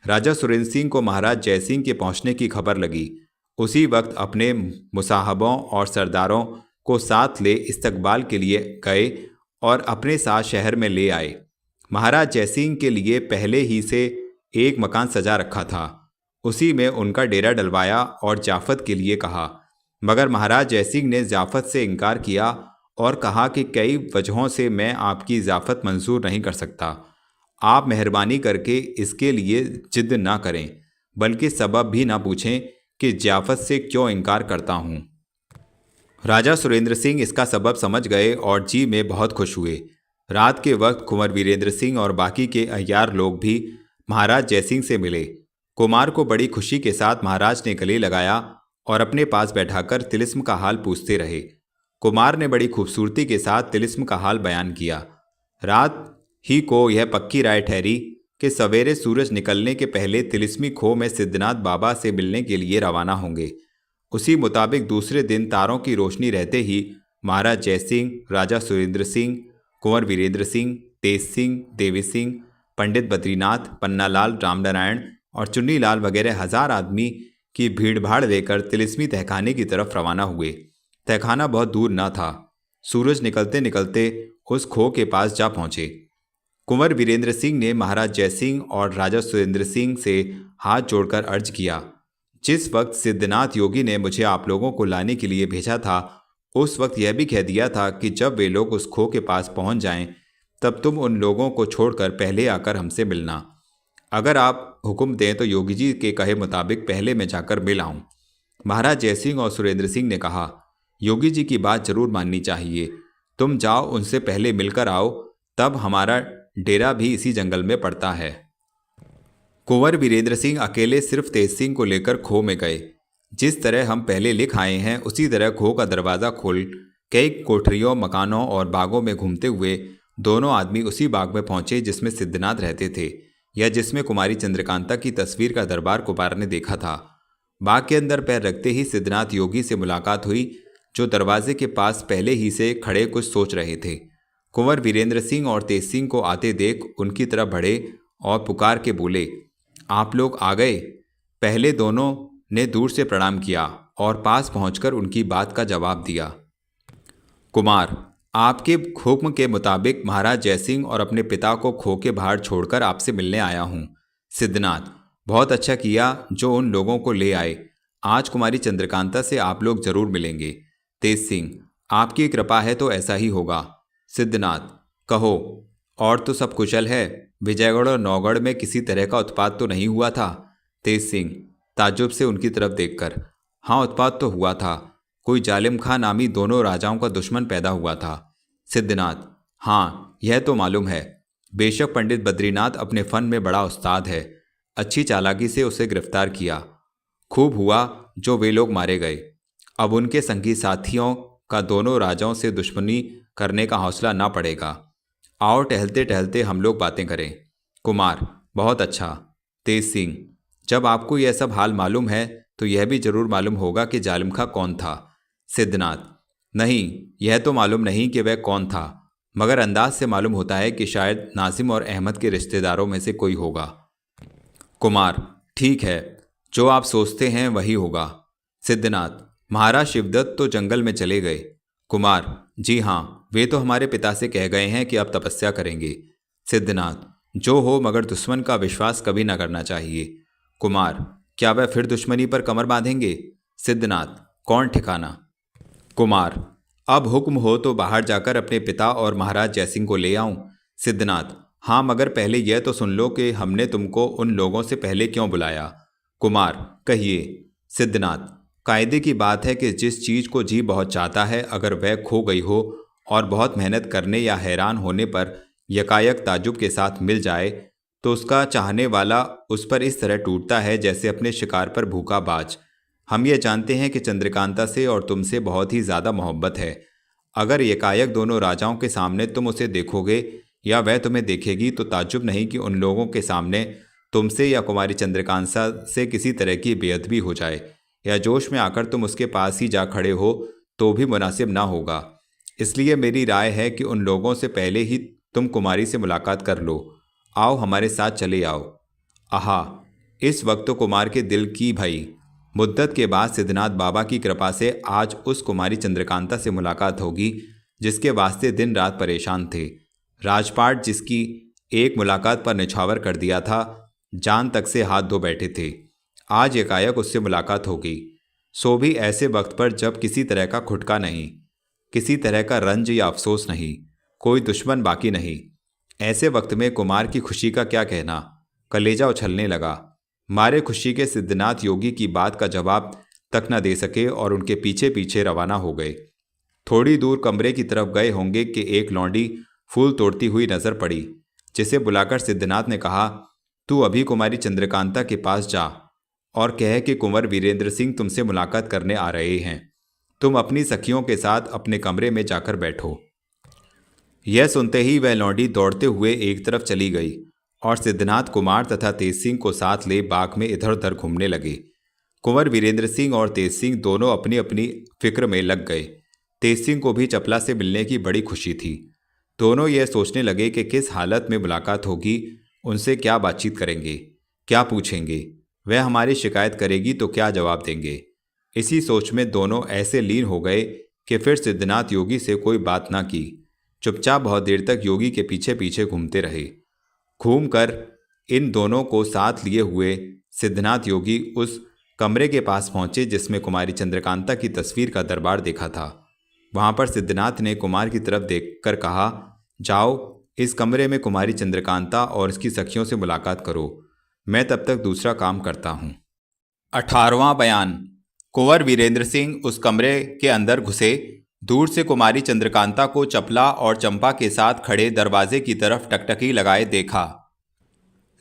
राजा सुरेंद्र सिंह को महाराज जयसिंह के पहुंचने की खबर लगी। उसी वक्त अपने मुसाहबों और सरदारों को साथ ले इस्तकबाल के लिए गए और अपने साथ शहर में ले आए। महाराज जयसिंह के लिए पहले ही से एक मकान सजा रखा था, उसी में उनका डेरा डलवाया और जाफत के लिए कहा, मगर महाराज जयसिंह ने जाफत से इनकार किया और कहा कि कई वजहों से मैं आपकी जाफत मंजूर नहीं कर सकता। आप मेहरबानी करके इसके लिए जिद ना करें, बल्कि सबब भी ना पूछें कि जाफत से क्यों इनकार करता हूँ। राजा सुरेंद्र सिंह इसका सबब समझ गए और जी में बहुत खुश हुए। रात के वक्त कुंवर वीरेंद्र सिंह और बाकी के अय्यार लोग भी महाराज जयसिंह से मिले। कुमार को बड़ी खुशी के साथ महाराज ने गले लगाया और अपने पास बैठाकर तिलिस्म का हाल पूछते रहे। कुमार ने बड़ी खूबसूरती के साथ तिलिस्म का हाल बयान किया। रात ही को यह पक्की राय ठहरी कि सवेरे सूरज निकलने के पहले तिलिस्मी खो में सिद्धनाथ बाबा से मिलने के लिए रवाना होंगे। उसी मुताबिक दूसरे दिन तारों की रोशनी रहते ही महाराज जयसिंह, राजा सुरेंद्र सिंह, कुंवर वीरेंद्र सिंह, तेज सिंह, देवी सिंह, पंडित बद्रीनाथ, पन्नालाल, रामनारायण और चुन्नीलाल वगैरह 1000 आदमी की भीड़भाड़ लेकर तिलिस्मी तहखाने की तरफ रवाना हुए। तहखाना बहुत दूर न था। सूरज निकलते निकलते उस खो के पास जा पहुंचे। कुंवर वीरेंद्र सिंह ने महाराज जयसिंह और राजा सुरेंद्र सिंह से हाथ जोड़कर अर्ज किया, जिस वक्त सिद्धनाथ योगी ने मुझे आप लोगों को लाने के लिए भेजा था, उस वक्त यह भी कह दिया था कि जब वे लोग उस खो के पास पहुंच जाएं, तब तुम उन लोगों को छोड़कर पहले आकर हमसे मिलना। अगर आप हुक्म दें तो योगी जी के कहे मुताबिक पहले मैं जाकर मिल आऊं। महाराज जयसिंह और सुरेंद्र सिंह ने कहा, योगी जी की बात जरूर माननी चाहिए। तुम जाओ, उनसे पहले मिलकर आओ, तब हमारा डेरा भी इसी जंगल में पड़ता है। कुंवर वीरेंद्र सिंह अकेले सिर्फ तेज सिंह को लेकर खो में गए। जिस तरह हम पहले लिख आए हैं, उसी तरह खो का दरवाज़ा खोल कई कोठरियों, मकानों और बागों में घूमते हुए दोनों आदमी उसी बाग में पहुंचे जिसमें सिद्धनाथ रहते थे, या जिसमें कुमारी चंद्रकांता की तस्वीर का दरबार कुमार ने देखा था। बाग के अंदर पैर रखते ही सिद्धनाथ योगी से मुलाकात हुई, जो दरवाजे के पास पहले ही से खड़े कुछ सोच रहे थे। कुंवर वीरेंद्र सिंह और तेज सिंह को आते देख उनकी तरफ बढ़े और पुकार के बोले, आप लोग आ गए। पहले दोनों ने दूर से प्रणाम किया और पास पहुंचकर उनकी बात का जवाब दिया। कुमार, आपके हुक्म के मुताबिक महाराज जयसिंह और अपने पिता को खो के बाहर छोड़कर आपसे मिलने आया हूँ। सिद्धनाथ, बहुत अच्छा किया जो उन लोगों को ले आए। आज कुमारी चंद्रकांता से आप लोग जरूर मिलेंगे। तेज सिंह, आपकी कृपा है तो ऐसा ही होगा। सिद्धनाथ, कहो, और तो सब कुशल है? विजयगढ़ और नौगढ़ में किसी तरह का उत्पात तो नहीं हुआ था? तेज सिंह, ताज्जुब से उनकी तरफ देखकर, हाँ, उत्पात तो हुआ था। कोई जालिम खां नामी दोनों राजाओं का दुश्मन पैदा हुआ था। सिद्धनाथ, हाँ, यह तो मालूम है। बेशक पंडित बद्रीनाथ अपने फन में बड़ा उस्ताद है। अच्छी चालाकी से उसे गिरफ्तार किया। खूब हुआ जो वे लोग मारे गए। अब उनके संगी साथियों का दोनों राजाओं से दुश्मनी करने का हौसला ना पड़ेगा। आओ टहलते टहलते हम लोग बातें करें। कुमार, बहुत अच्छा। तेज सिंह, जब आपको यह सब हाल मालूम है तो यह भी जरूर मालूम होगा कि जालिम खां कौन था। सिद्धनाथ, नहीं, यह तो मालूम नहीं कि वह कौन था, मगर अंदाज से मालूम होता है कि शायद नाजिम और अहमद के रिश्तेदारों में से कोई होगा। कुमार, ठीक है, जो आप सोचते हैं वही होगा। सिद्धनाथ, महाराज शिवदत्त तो जंगल में चले गए। कुमार, जी हाँ, वे तो हमारे पिता से कह गए हैं कि अब तपस्या करेंगे। सिद्धनाथ, जो हो, मगर दुश्मन का विश्वास कभी न करना चाहिए। कुमार, क्या वह फिर दुश्मनी पर कमर बांधेंगे? सिद्धनाथ, कौन ठिकाना। कुमार, अब हुक्म हो तो बाहर जाकर अपने पिता और महाराज जयसिंह को ले आऊं। सिद्धनाथ, हाँ, मगर पहले यह तो सुन लो कि हमने तुमको उन लोगों से पहले क्यों बुलाया। कुमार, कहिए। सिद्धनाथ, कायदे की बात है कि जिस चीज़ को जी बहुत चाहता है, अगर वह खो गई हो और बहुत मेहनत करने या हैरान होने पर यकायक ताजुब के साथ मिल जाए तो उसका चाहने वाला उस पर इस तरह टूटता है जैसे अपने शिकार पर भूखा बाज। हम ये जानते हैं कि चंद्रकांता से और तुमसे बहुत ही ज़्यादा मोहब्बत है। अगर यकायक दोनों राजाओं के सामने तुम उसे देखोगे या वह तुम्हें देखेगी तो ताज्जुब नहीं कि उन लोगों के सामने तुमसे या कुमारी चंद्रकांता से किसी तरह की बेअदबी हो जाए, या जोश में आकर तुम उसके पास ही जा खड़े हो तो भी मुनासिब ना होगा। इसलिए मेरी राय है कि उन लोगों से पहले ही तुम कुमारी से मुलाकात कर लो। आओ, हमारे साथ चले आओ। आहा, इस वक्त तो कुमार के दिल की भई। मुद्दत के बाद सिद्धनाथ बाबा की कृपा से आज उस कुमारी चंद्रकांता से मुलाकात होगी जिसके वास्ते दिन रात परेशान थे। राजपाट जिसकी एक मुलाकात पर निछावर कर दिया था, जान तक से हाथ धो बैठे थे, आज एकाएक उससे मुलाकात होगी। सो भी ऐसे वक्त पर जब किसी तरह का खुटका नहीं, किसी तरह का रंज या अफसोस नहीं, कोई दुश्मन बाकी नहीं। ऐसे वक्त में कुमार की खुशी का क्या कहना। कलेजा उछलने लगा। मारे खुशी के सिद्धनाथ योगी की बात का जवाब तक न दे सके और उनके पीछे पीछे रवाना हो गए। थोड़ी दूर कमरे की तरफ गए होंगे कि एक लौंडी फूल तोड़ती हुई नजर पड़ी, जिसे बुलाकर सिद्धनाथ ने कहा, तू अभी कुमारी चंद्रकांता के पास जा और कह कि कुंवर वीरेंद्र सिंह तुमसे मुलाकात करने आ रहे हैं। तुम अपनी सखियों के साथ अपने कमरे में जाकर बैठो। यह सुनते ही वह लौंडी दौड़ते हुए एक तरफ चली गई और सिद्धनाथ कुमार तथा तेज सिंह को साथ ले बाग में इधर उधर घूमने लगे। कुंवर वीरेंद्र सिंह और तेज सिंह दोनों अपनी अपनी फिक्र में लग गए। तेज सिंह को भी चपला से मिलने की बड़ी खुशी थी। दोनों यह सोचने लगे कि किस हालत में मुलाकात होगी, उनसे क्या बातचीत करेंगे, क्या पूछेंगे, वह हमारी शिकायत करेगी तो क्या जवाब देंगे। इसी सोच में दोनों ऐसे लीन हो गए कि फिर सिद्धनाथ योगी से कोई बात ना की। चुपचाप बहुत देर तक योगी के पीछे पीछे घूमते रहे। घूमकर इन दोनों को साथ लिए हुए सिद्धनाथ योगी उस कमरे के पास पहुंचे जिसमें कुमारी चंद्रकांता की तस्वीर का दरबार देखा था। वहां पर सिद्धनाथ ने कुमार की तरफ देखकर कहा, जाओ इस कमरे में कुमारी चंद्रकांता और इसकी सखियों से मुलाकात करो, मैं तब तक दूसरा काम करता हूँ। 18वां बयान। कुंवर वीरेंद्र सिंह उस कमरे के अंदर घुसे। दूर से कुमारी चंद्रकांता को चपला और चंपा के साथ खड़े दरवाजे की तरफ टकटकी लगाए देखा।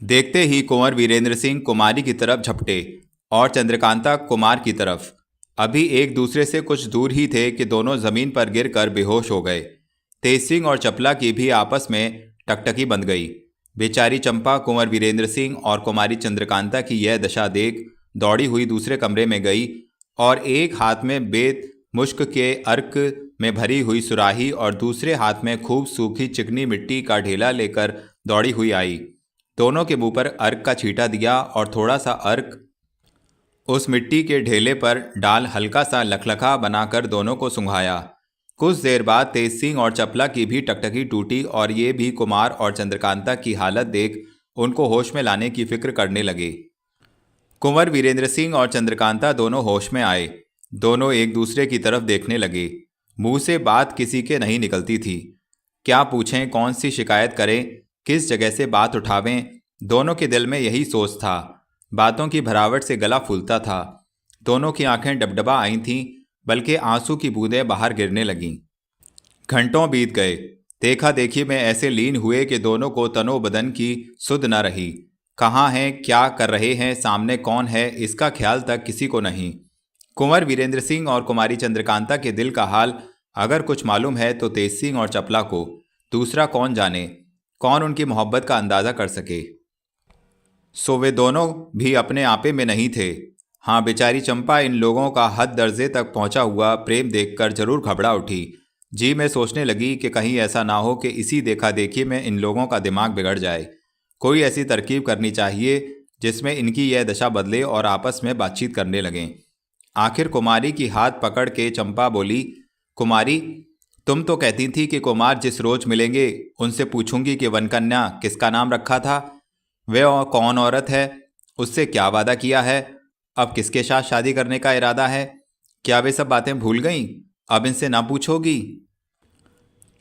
देखते ही कुंवर वीरेंद्र सिंह कुमारी की तरफ झपटे और चंद्रकांता कुमार की तरफ। अभी एक दूसरे से कुछ दूर ही थे कि दोनों जमीन पर गिरकर बेहोश हो गए। तेज सिंह और चपला की भी आपस में टकटकी बंध गई। बेचारी चंपा कुंवर वीरेंद्र सिंह और कुमारी चंद्रकांता की यह दशा देख दौड़ी हुई दूसरे कमरे में गई और एक हाथ में बेत मुश्क के अर्क में भरी हुई सुराही और दूसरे हाथ में खूब सूखी चिकनी मिट्टी का ढेला लेकर दौड़ी हुई आई। दोनों के मुंह पर अर्क का छींटा दिया और थोड़ा सा अर्क उस मिट्टी के ढेले पर डाल हल्का सा लखलखा बनाकर दोनों को सुंघाया। कुछ देर बाद तेज सिंह और चपला की भी टकटकी टूटी और ये भी कुमार और चंद्रकांता की हालत देख उनको होश में लाने की फिक्र करने लगे। कुंवर वीरेंद्र सिंह और चंद्रकांता दोनों होश में आए। दोनों एक दूसरे की तरफ देखने लगे। मुंह से बात किसी के नहीं निकलती थी। क्या पूछें, कौन सी शिकायत करें, किस जगह से बात उठावें, दोनों के दिल में यही सोच था। बातों की भरावट से गला फूलता था। दोनों की आंखें डबडबा आई थीं, बल्कि आंसू की बूंदें बाहर गिरने लगीं। घंटों बीत गए। देखा देखी में ऐसे लीन हुए कि दोनों को तनो बदन की सुध न रही। कहाँ हैं, क्या कर रहे हैं, सामने कौन है, इसका ख्याल तक किसी को नहीं। कुंवर वीरेंद्र सिंह और कुमारी चंद्रकांता के दिल का हाल अगर कुछ मालूम है तो तेज सिंह और चपला को। दूसरा कौन जाने, कौन उनकी मोहब्बत का अंदाज़ा कर सके। सो वे दोनों भी अपने आपे में नहीं थे। हाँ, बेचारी चंपा इन लोगों का हद दर्जे तक पहुंचा हुआ प्रेम देखकर जरूर घबरा उठी। जी में सोचने लगी कि कहीं ऐसा ना हो कि इसी देखा देखी में इन लोगों का दिमाग बिगड़ जाए। कोई ऐसी तरकीब करनी चाहिए जिसमें इनकी यह दशा बदले और आपस में बातचीत करने लगें। आखिर कुमारी की हाथ पकड़ के चंपा बोली, कुमारी, तुम तो कहती थी कि कुमार जिस रोज मिलेंगे उनसे पूछूंगी कि वनकन्या किसका नाम रखा था, वह कौन औरत है, उससे क्या वादा किया है, अब किसके साथ शादी करने का इरादा है। क्या वे सब बातें भूल गईं? अब इनसे ना पूछोगी?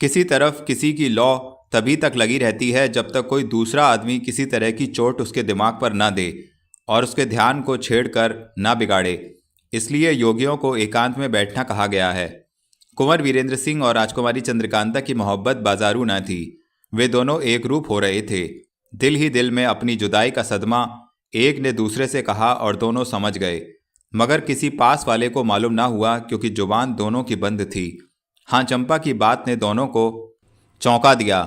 किसी तरफ किसी की लौ तभी तक लगी रहती है जब तक कोई दूसरा आदमी किसी तरह की चोट उसके दिमाग पर ना दे और उसके ध्यान को छेड़कर ना बिगाड़े। इसलिए योगियों को एकांत में बैठना कहा गया है। कुंवर वीरेंद्र सिंह और राजकुमारी चंद्रकांता की मोहब्बत बाजारू न थी। वे दोनों एक रूप हो रहे थे। दिल ही दिल में अपनी जुदाई का सदमा एक ने दूसरे से कहा और दोनों समझ गए, मगर किसी पास वाले को मालूम ना हुआ क्योंकि जुबान दोनों की बंद थी। हाँ, चंपा की बात ने दोनों को चौंका दिया।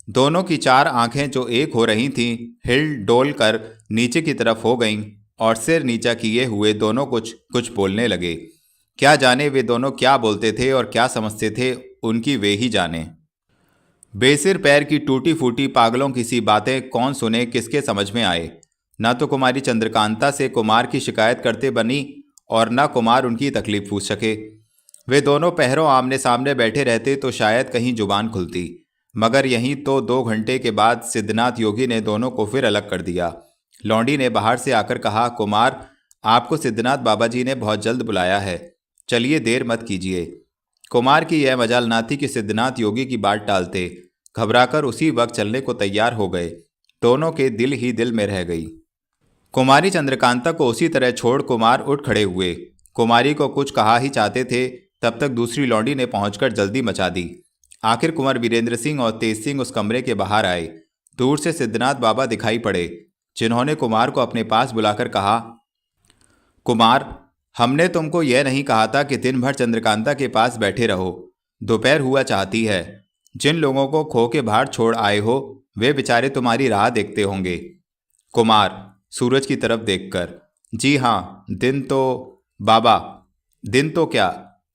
दोनों की चार आंखें जो एक हो रही थीं हिल डोल कर नीचे की तरफ हो गईं और सिर नीचा किए हुए दोनों कुछ कुछ बोलने लगे। क्या जाने वे दोनों क्या बोलते थे और क्या समझते थे, उनकी वे ही जाने। बेसिर पैर की टूटी फूटी पागलों की सी बातें कौन सुने, किसके समझ में आए। न तो कुमारी चंद्रकांता से कुमार की शिकायत करते बनी और न कुमार उनकी तकलीफ पूछ सके। वे दोनों पहरों आमने सामने बैठे रहते तो शायद कहीं जुबान खुलती, मगर यहीं तो 2 घंटे के बाद सिद्धनाथ योगी ने दोनों को फिर अलग कर दिया। लौंडी ने बाहर से आकर कहा, कुमार, आपको सिद्धनाथ बाबा जी ने बहुत जल्द बुलाया है, चलिए देर मत कीजिए। कुमार की यह मजाल ना थी कि सिद्धनाथ योगी की बात टालते। घबराकर उसी वक्त चलने को तैयार हो गए। दोनों के दिल ही दिल में रह गई। कुमारी चंद्रकांता को उसी तरह छोड़ कुमार उठ खड़े हुए। कुमारी को कुछ कहा ही चाहते थे, तब तक दूसरी लौंडी ने पहुंचकर जल्दी मचा दी। आखिर कुंवर वीरेंद्र सिंह और तेज सिंह उस कमरे के बाहर आए। दूर से सिद्धनाथ बाबा दिखाई पड़े, जिन्होंने कुमार को अपने पास बुलाकर कहा, कुमार, हमने तुमको यह नहीं कहा था कि दिन भर चंद्रकांता के पास बैठे रहो। दोपहर हुआ चाहती है। जिन लोगों को खो के बाहर छोड़ आए हो वे बेचारे तुम्हारी राह देखते होंगे। कुमार सूरज की तरफ देखकर, जी हाँ, दिन तो बाबा, दिन तो क्या।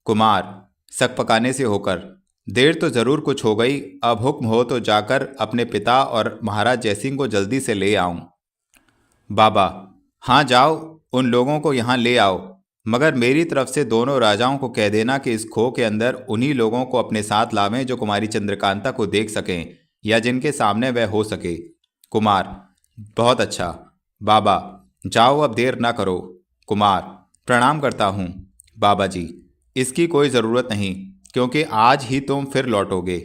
कुमार सक पकाने से होकर, देर तो जरूर कुछ हो गई। अब हुक्म हो तो जाकर अपने पिता और महाराज जयसिंह को जल्दी से ले आऊं। बाबा, हाँ जाओ, उन लोगों को यहाँ ले आओ, मगर मेरी तरफ से दोनों राजाओं को कह देना कि इस खो के अंदर उन्हीं लोगों को अपने साथ लावें जो कुमारी चंद्रकांता को देख सकें या जिनके सामने वह हो सके। कुमार, बहुत अच्छा। बाबा, जाओ, अब देर ना करो। कुमार, प्रणाम करता हूँ बाबा जी। इसकी कोई ज़रूरत नहीं, क्योंकि आज ही तुम फिर लौटोगे।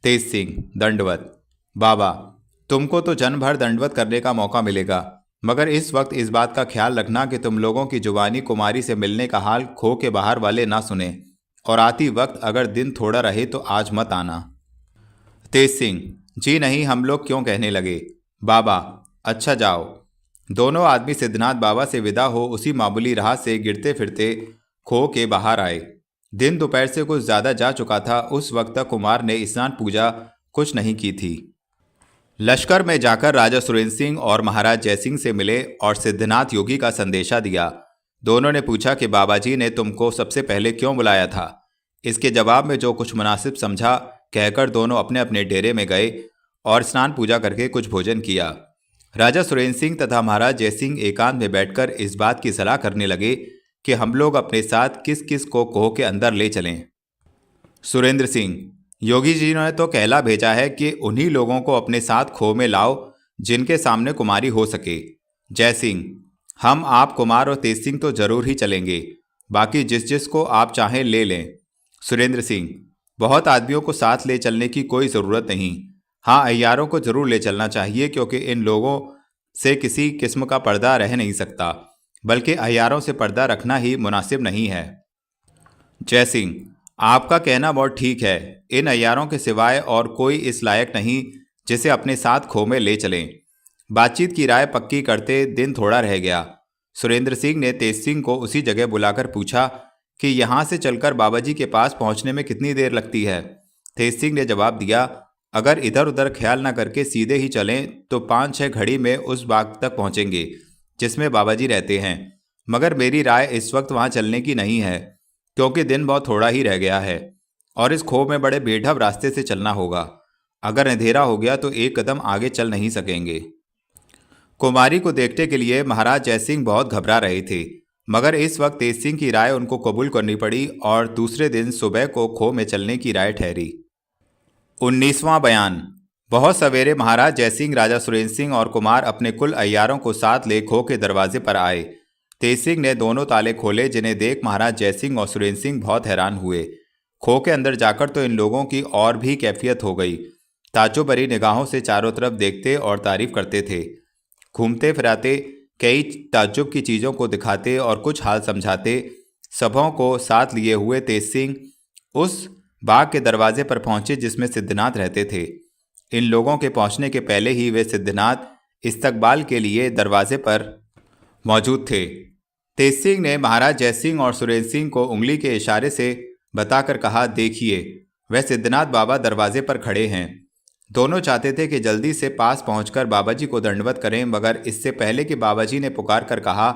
तेज सिंह, दंडवत। बाबा, तुमको तो जन भर दंडवत करने का मौका मिलेगा, मगर इस वक्त इस बात का ख्याल रखना कि तुम लोगों की जुबानी कुमारी से मिलने का हाल खो के बाहर वाले ना सुने, और आती वक्त अगर दिन थोड़ा रहे तो आज मत आना। तेज सिंह, जी नहीं, हम लोग क्यों कहने लगे। बाबा, अच्छा जाओ। दोनों आदमी सिद्धनाथ बाबा से विदा हो उसी मामूली राह से गिरते फिरते खो के बाहर आए। दिन दोपहर से कुछ ज़्यादा जा चुका था। उस वक्त तक कुमार ने स्नान पूजा कुछ नहीं की थी। लश्कर में जाकर राजा सुरेंद्र सिंह और महाराज जयसिंह से मिले और सिद्धनाथ योगी का संदेशा दिया। दोनों ने पूछा कि बाबा जी ने तुमको सबसे पहले क्यों बुलाया था। इसके जवाब में जो कुछ मुनासिब समझा कहकर दोनों अपने अपने डेरे में गए और स्नान पूजा करके कुछ भोजन किया। राजा सुरेंद्र सिंह तथा महाराज जयसिंह एकांत में बैठकर इस बात की सलाह करने लगे कि हम लोग अपने साथ किस किस को कोह के अंदर ले चलें। सुरेंद्र सिंह: योगी जी ने तो कहला भेजा है कि उन्हीं लोगों को अपने साथ खो में लाओ जिनके सामने कुमारी हो सके। जय सिंह: हम, आप, कुमार और तेज सिंह तो जरूर ही चलेंगे, बाकी जिस जिस को आप चाहें ले लें। सुरेंद्र सिंह: बहुत आदमियों को साथ ले चलने की कोई ज़रूरत नहीं। हाँ, अय्यारों को जरूर ले चलना चाहिए क्योंकि इन लोगों से किसी किस्म का पर्दा रह नहीं सकता, बल्कि अय्यारों से पर्दा रखना ही मुनासिब नहीं है। जय सिंह: आपका कहना बहुत ठीक है। इन अय्यारों के सिवाय और कोई इस लायक नहीं जिसे अपने साथ खो में ले चलें। बातचीत की राय पक्की करते दिन थोड़ा रह गया। सुरेंद्र सिंह ने तेज सिंह को उसी जगह बुलाकर पूछा कि यहाँ से चलकर बाबा जी के पास पहुँचने में कितनी देर लगती है। तेज सिंह ने जवाब दिया, अगर इधर उधर ख्याल न करके सीधे ही चलें तो 5-6 घड़ी में उस बाग तक पहुँचेंगे जिसमें बाबा जी रहते हैं। मगर मेरी राय इस वक्त वहाँ चलने की नहीं है क्योंकि दिन बहुत थोड़ा ही रह गया है और इस खो में बड़े बेढब रास्ते से चलना होगा। अगर अंधेरा हो गया तो एक कदम आगे चल नहीं सकेंगे। कुमारी को देखने के लिए महाराज जयसिंह बहुत घबरा रहे थे, मगर इस वक्त तेज सिंह की राय उनको कबूल करनी पड़ी और दूसरे दिन सुबह को खो में चलने की राय ठहरी। 19वां बयान। बहुत सवेरे महाराज जयसिंह, राजा सुरेंद्र सिंह और कुमार अपने कुल अय्यारों को साथ ले खो के दरवाजे पर आए। तेज सिंह ने दोनों ताले खोले, जिन्हें देख महाराज जयसिंह और सुरेंद्र सिंह बहुत हैरान हुए। खो के अंदर जाकर तो इन लोगों की और भी कैफियत हो गई। ताज्जुब भरी निगाहों से चारों तरफ देखते और तारीफ करते थे। घूमते फिराते कई ताज्जुब की चीज़ों को दिखाते और कुछ हाल समझाते सबों को साथ लिए हुए तेज सिंह उस बाग के दरवाजे पर पहुंचे जिसमें सिद्धनाथ रहते थे। इन लोगों के पहुंचने के पहले ही वे सिद्धनाथ इस्तकबाल के लिए दरवाजे पर मौजूद थे। तेज सिंह ने महाराज जयसिंह और सुरेंद्र सिंह को उंगली के इशारे से बताकर कहा, देखिए वह सिद्धनाथ बाबा दरवाजे पर खड़े हैं। दोनों चाहते थे कि जल्दी से पास पहुंचकर बाबा जी को दंडवत करें, मगर इससे पहले कि बाबा जी ने पुकार कर कहा,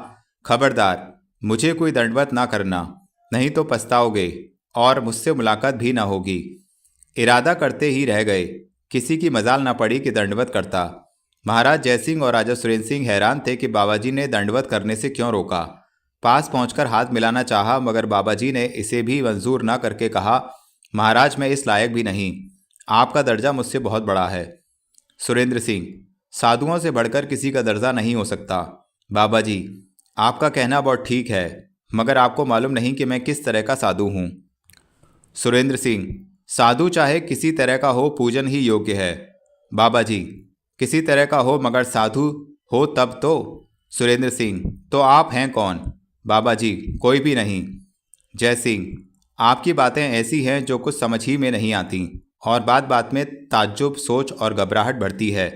खबरदार, मुझे कोई दंडवत ना करना, नहीं तो पछताओगे और मुझसे मुलाकात भी ना होगी। इरादा करते ही रह गए, किसी की मजाल ना पड़ी कि दंडवत करता। महाराज जयसिंह और राजा सुरेंद्र सिंह हैरान थे कि बाबा जी ने दंडवत करने से क्यों रोका। पास पहुंचकर हाथ मिलाना चाहा, मगर बाबा जी ने इसे भी मंजूर न करके कहा, महाराज मैं इस लायक भी नहीं, आपका दर्जा मुझसे बहुत बड़ा है। सुरेंद्र सिंह, साधुओं से बढ़कर किसी का दर्जा नहीं हो सकता। बाबा जी, आपका कहना बहुत ठीक है, मगर आपको मालूम नहीं कि मैं किस तरह का साधु हूँ। सुरेंद्र सिंह, साधु चाहे किसी तरह का हो, पूजन ही योग्य है। बाबा जी, किसी तरह का हो मगर साधु हो तब तो। सुरेंद्र सिंह, तो आप हैं कौन? बाबा जी, कोई भी नहीं। जय सिंह, आपकी बातें ऐसी हैं जो कुछ समझ ही में नहीं आती और बात बात में ताज्जुब, सोच और घबराहट बढ़ती है।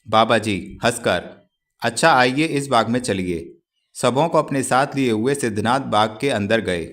बाबा जी हंसकर, अच्छा आइए इस बाग में चलिए। सबों को अपने साथ लिए हुए सिद्धनाथ बाग के अंदर गए।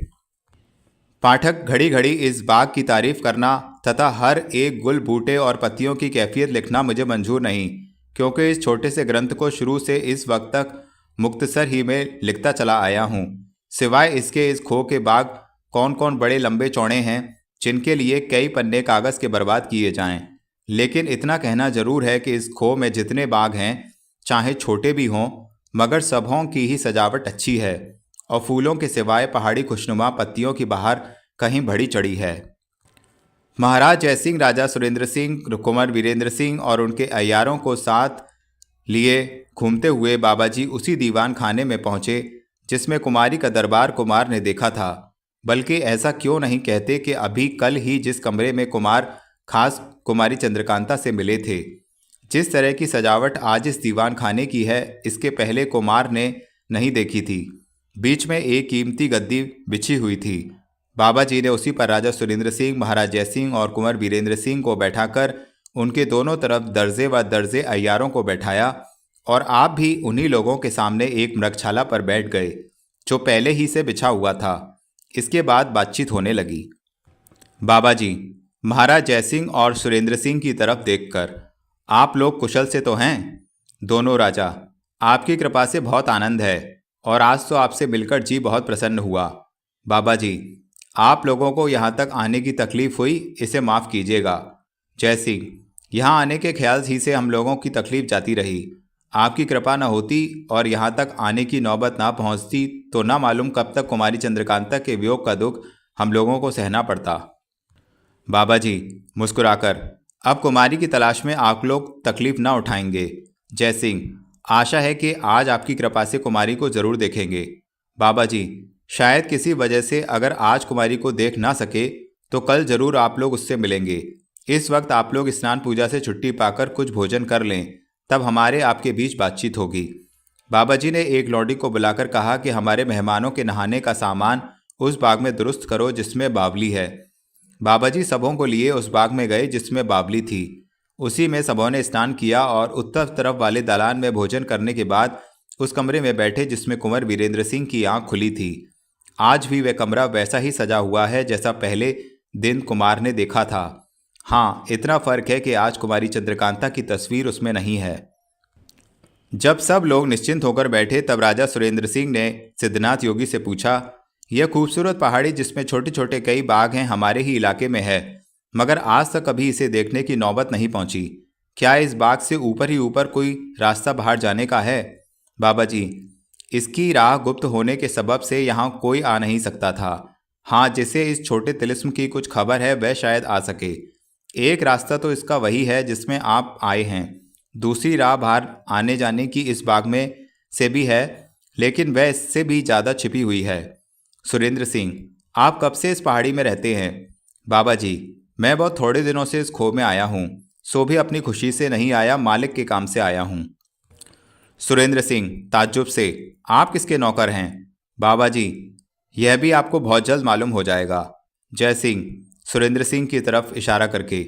पाठक, घड़ी घड़ी इस बाग की तारीफ करना तथा हर एक गुल, बूटे और पत्तियों की कैफियत लिखना मुझे मंजूर नहीं, क्योंकि इस छोटे से ग्रंथ को शुरू से इस वक्त तक मुख्तसर ही में लिखता चला आया हूँ। सिवाय इसके इस खो के बाग कौन कौन बड़े लंबे चौड़े हैं जिनके लिए कई पन्ने कागज़ के बर्बाद किए जाएं। लेकिन इतना कहना जरूर है कि इस खो में जितने बाग हैं, चाहे छोटे भी हों, मगर सबों की ही सजावट अच्छी है और फूलों के सिवाय पहाड़ी खुशनुमा पत्तियों की बाहर कहीं बढ़ी चढ़ी है। महाराज जयसिंह, राजा सुरेंद्र सिंह, कुंवर वीरेंद्र सिंह और उनके अय्यारों को साथ लिए घूमते हुए बाबा जी उसी दीवान खाने में पहुँचे जिसमें कुमारी का दरबार कुमार ने देखा था। बल्कि ऐसा क्यों नहीं कहते कि अभी कल ही जिस कमरे में कुमार खास कुमारी चंद्रकांता से मिले थे। जिस तरह की सजावट आज इस दीवान खाने की है, इसके पहले कुमार ने नहीं देखी थी। बीच में एक कीमती गद्दी बिछी हुई थी। बाबा जी ने उसी पर राजा सुरेंद्र सिंह, महाराज जयसिंह और कुंवर वीरेंद्र सिंह को बैठाकर उनके दोनों तरफ दर्जे व दर्जे अय्यारों को बैठाया और आप भी उन्हीं लोगों के सामने एक मृगशाला पर बैठ गए जो पहले ही से बिछा हुआ था। इसके बाद बातचीत होने लगी। बाबा जी, महाराज जयसिंह और सुरेंद्र सिंह की तरफ देखकर, आप लोग कुशल से तो हैं? दोनों राजा, आपकी कृपा से बहुत आनंद है और आज तो आपसे मिलकर जी बहुत प्रसन्न हुआ। बाबा जी, आप लोगों को यहाँ तक आने की तकलीफ हुई, इसे माफ़ कीजिएगा। जय सिंह, यहाँ आने के ख्याल ही से हम लोगों की तकलीफ जाती रही। आपकी कृपा न होती और यहाँ तक आने की नौबत ना पहुँचती तो ना मालूम कब तक कुमारी चंद्रकांता के वियोग का दुख हम लोगों को सहना पड़ता। बाबा जी मुस्कुराकर, अब कुमारी की तलाश में आप लोग तकलीफ ना उठाएंगे। जय सिंह, आशा है कि आज आपकी कृपा से कुमारी को जरूर देखेंगे। बाबा जी, शायद किसी वजह से अगर आज कुमारी को देख ना सके तो कल जरूर आप लोग उससे मिलेंगे। इस वक्त आप लोग स्नान पूजा से छुट्टी पाकर कुछ भोजन कर लें, तब हमारे आपके बीच बातचीत होगी। बाबा जी ने एक लौंडी को बुलाकर कहा कि हमारे मेहमानों के नहाने का सामान उस बाग में दुरुस्त करो जिसमें बावली है। बाबा जी सबों को लिए उस बाग में गए जिसमें बावली थी। उसी में सबों ने स्नान किया और उत्तर तरफ वाले दालान में भोजन करने के बाद उस कमरे में बैठे जिसमें कुंवर वीरेंद्र सिंह की आंख खुली थी। आज भी वह कमरा वैसा ही सजा हुआ है जैसा पहले दिन कुमार ने देखा था। हाँ, इतना फर्क है कि आज कुमारी चंद्रकांता की तस्वीर उसमें नहीं है। जब सब लोग निश्चिंत होकर बैठे तब राजा सुरेंद्र सिंह ने सिद्धनाथ योगी से पूछा, यह खूबसूरत पहाड़ी जिसमें छोटे छोटे कई बाग हैं हमारे ही इलाके में है, मगर आज तक कभी इसे देखने की नौबत नहीं पहुंची। क्या इस बाग से ऊपर ही ऊपर कोई रास्ता बाहर जाने का है? बाबा जी, इसकी राह गुप्त होने के सबब से यहाँ कोई आ नहीं सकता था। हाँ, जिसे इस छोटे तिलिस्म की कुछ खबर है वह शायद आ सके। एक रास्ता तो इसका वही है जिसमें आप आए हैं। दूसरी राह बाहर आने जाने की इस बाग में से भी है, लेकिन वह इससे भी ज़्यादा छिपी हुई है। सुरेंद्र सिंह, आप कब से इस पहाड़ी में रहते हैं? बाबा जी, मैं बहुत थोड़े दिनों से इस खो में आया हूँ, सो भी अपनी खुशी से नहीं आया, मालिक के काम से आया हूँ। सुरेंद्र सिंह ताज्जुब से, आप किसके नौकर हैं? बाबा जी, यह भी आपको बहुत जल्द मालूम हो जाएगा। जय सिंह सुरेंद्र सिंह की तरफ इशारा करके,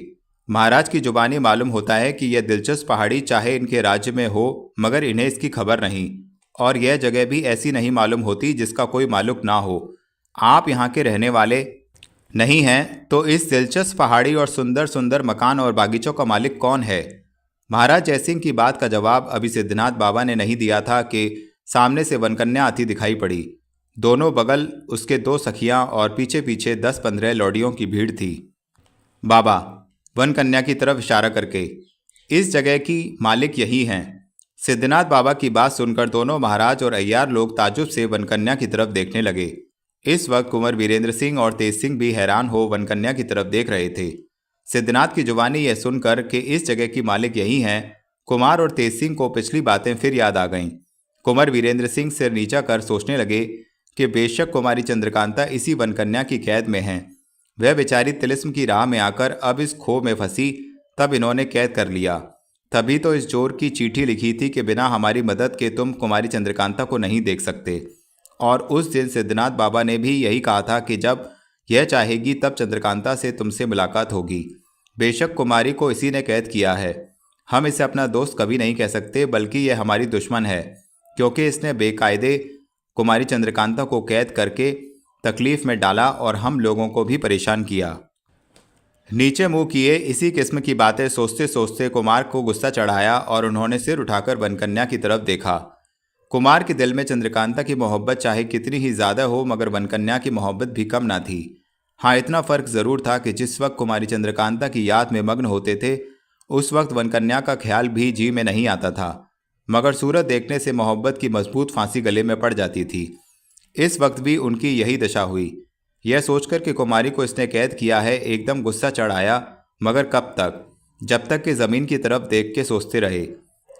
महाराज की जुबानी मालूम होता है कि यह दिलचस्प पहाड़ी चाहे इनके राज्य में हो मगर इन्हें इसकी खबर नहीं, और यह जगह भी ऐसी नहीं मालूम होती जिसका कोई मालिक ना हो। आप यहाँ के रहने वाले नहीं हैं तो इस दिलचस्प पहाड़ी और सुंदर सुंदर मकान और बागीचों का मालिक कौन है? महाराज जयसिंह की बात का जवाब अभी सिद्धनाथ बाबा ने नहीं दिया था कि सामने से वनकन्या आती दिखाई पड़ी। दोनों बगल उसके दो सखियां और पीछे पीछे 10-15 लौडियों की भीड़ थी। बाबा वनकन्या की तरफ इशारा करके, इस जगह की मालिक यही हैं। सिद्धनाथ बाबा की बात सुनकर दोनों महाराज और अय्यार लोग ताज्जुब से वनकन्या की तरफ देखने लगे। इस वक्त कुंवर वीरेंद्र सिंह और तेज सिंह भी हैरान हो वनकन्या की तरफ देख रहे थे। सिद्धनाथ की जुबानी यह सुनकर कि इस जगह की मालिक यही हैं, कुमार और तेज सिंह को पिछली बातें फिर याद आ गईं। कुंवर वीरेंद्र सिंह सिर नीचा कर सोचने लगे कि बेशक कुमारी चंद्रकांता इसी वनकन्या की कैद में है। वह बेचारी तिलिस्म की राह में आकर अब इस खो में फंसी, तब इन्होंने कैद कर लिया। तभी तो इस जोर की चिट्ठी लिखी थी कि बिना हमारी मदद के तुम कुमारी चंद्रकांता को नहीं देख सकते। और उस दिन सिद्धनाथ बाबा ने भी यही कहा था कि जब यह चाहेगी तब चंद्रकांता से तुमसे मुलाकात होगी। बेशक कुमारी को इसी ने कैद किया है। हम इसे अपना दोस्त कभी नहीं कह सकते, बल्कि यह हमारी दुश्मन है, क्योंकि इसने बेकायदे कुमारी चंद्रकांता को कैद करके तकलीफ में डाला और हम लोगों को भी परेशान किया। नीचे मुंह किए इसी किस्म की बातें सोचते सोचते कुमार को गुस्सा चढ़ाया और उन्होंने सिर उठाकर वनकन्या की तरफ देखा। कुमार के दिल में चंद्रकांता की मोहब्बत चाहे कितनी ही ज़्यादा हो मगर वनकन्या की मोहब्बत भी कम ना थी। हाँ, इतना फ़र्क ज़रूर था कि जिस वक्त कुमारी चंद्रकांता की याद में मग्न होते थे उस वक्त वनकन्या का ख्याल भी जी में नहीं आता था, मगर सूरत देखने से मोहब्बत की मजबूत फांसी गले में पड़ जाती थी। इस वक्त भी उनकी यही दशा हुई। यह सोचकर कि कुमारी को इसने कैद किया है एकदम गुस्सा चढ़ आया, मगर कब तक? जब तक कि ज़मीन की तरफ देख के सोचते रहे।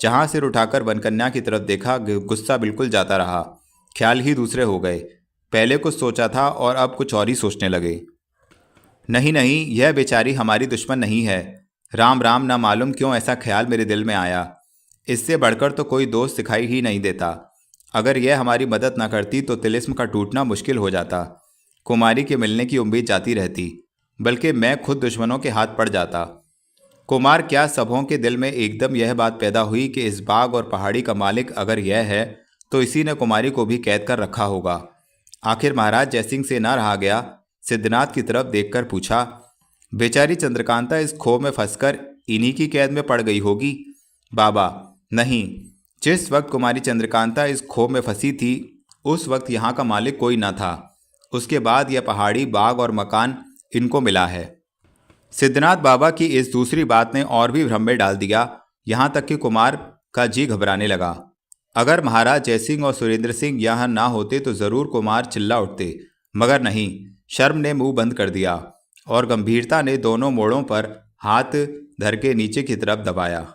जहाँ सिर उठाकर वनकन्या की तरफ देखा गुस्सा बिल्कुल जाता रहा, ख्याल ही दूसरे हो गए। पहले कुछ सोचा था और अब कुछ और ही सोचने लगे। नहीं नहीं, यह बेचारी हमारी दुश्मन नहीं है। राम राम, ना मालूम क्यों ऐसा ख्याल मेरे दिल में आया। इससे बढ़कर तो कोई दोस्त दिखाई ही नहीं देता। अगर यह हमारी मदद ना करती तो तिलिस्म का टूटना मुश्किल हो जाता। कुमारी के मिलने की उम्मीद जाती रहती, बल्कि मैं खुद दुश्मनों के हाथ पड़ जाता। कुमार क्या सबों के दिल में एकदम यह बात पैदा हुई कि इस बाग और पहाड़ी का मालिक अगर यह है तो इसी ने कुमारी को भी कैद कर रखा होगा। आखिर महाराज जयसिंह से ना रहा गया। सिद्धनाथ की तरफ देखकर पूछा, बेचारी चंद्रकांता इस खो में फंसकर इन्हीं की कैद में पड़ गई होगी? बाबा नहीं, जिस वक्त कुमारी चंद्रकांता इस खो में फंसी थी उस वक्त यहाँ का मालिक कोई न था। उसके बाद यह पहाड़ी, बाग और मकान इनको मिला है। सिद्धनाथ बाबा की इस दूसरी बात ने और भी भ्रम में डाल दिया। यहाँ तक कि कुमार का जी घबराने लगा। अगर महाराज जयसिंह और सुरेंद्र सिंह यहाँ ना होते तो जरूर कुमार चिल्ला उठते, मगर नहीं। शर्म ने मुंह बंद कर दिया और गंभीरता ने दोनों मोड़ों पर हाथ धर के नीचे की तरफ दबाया।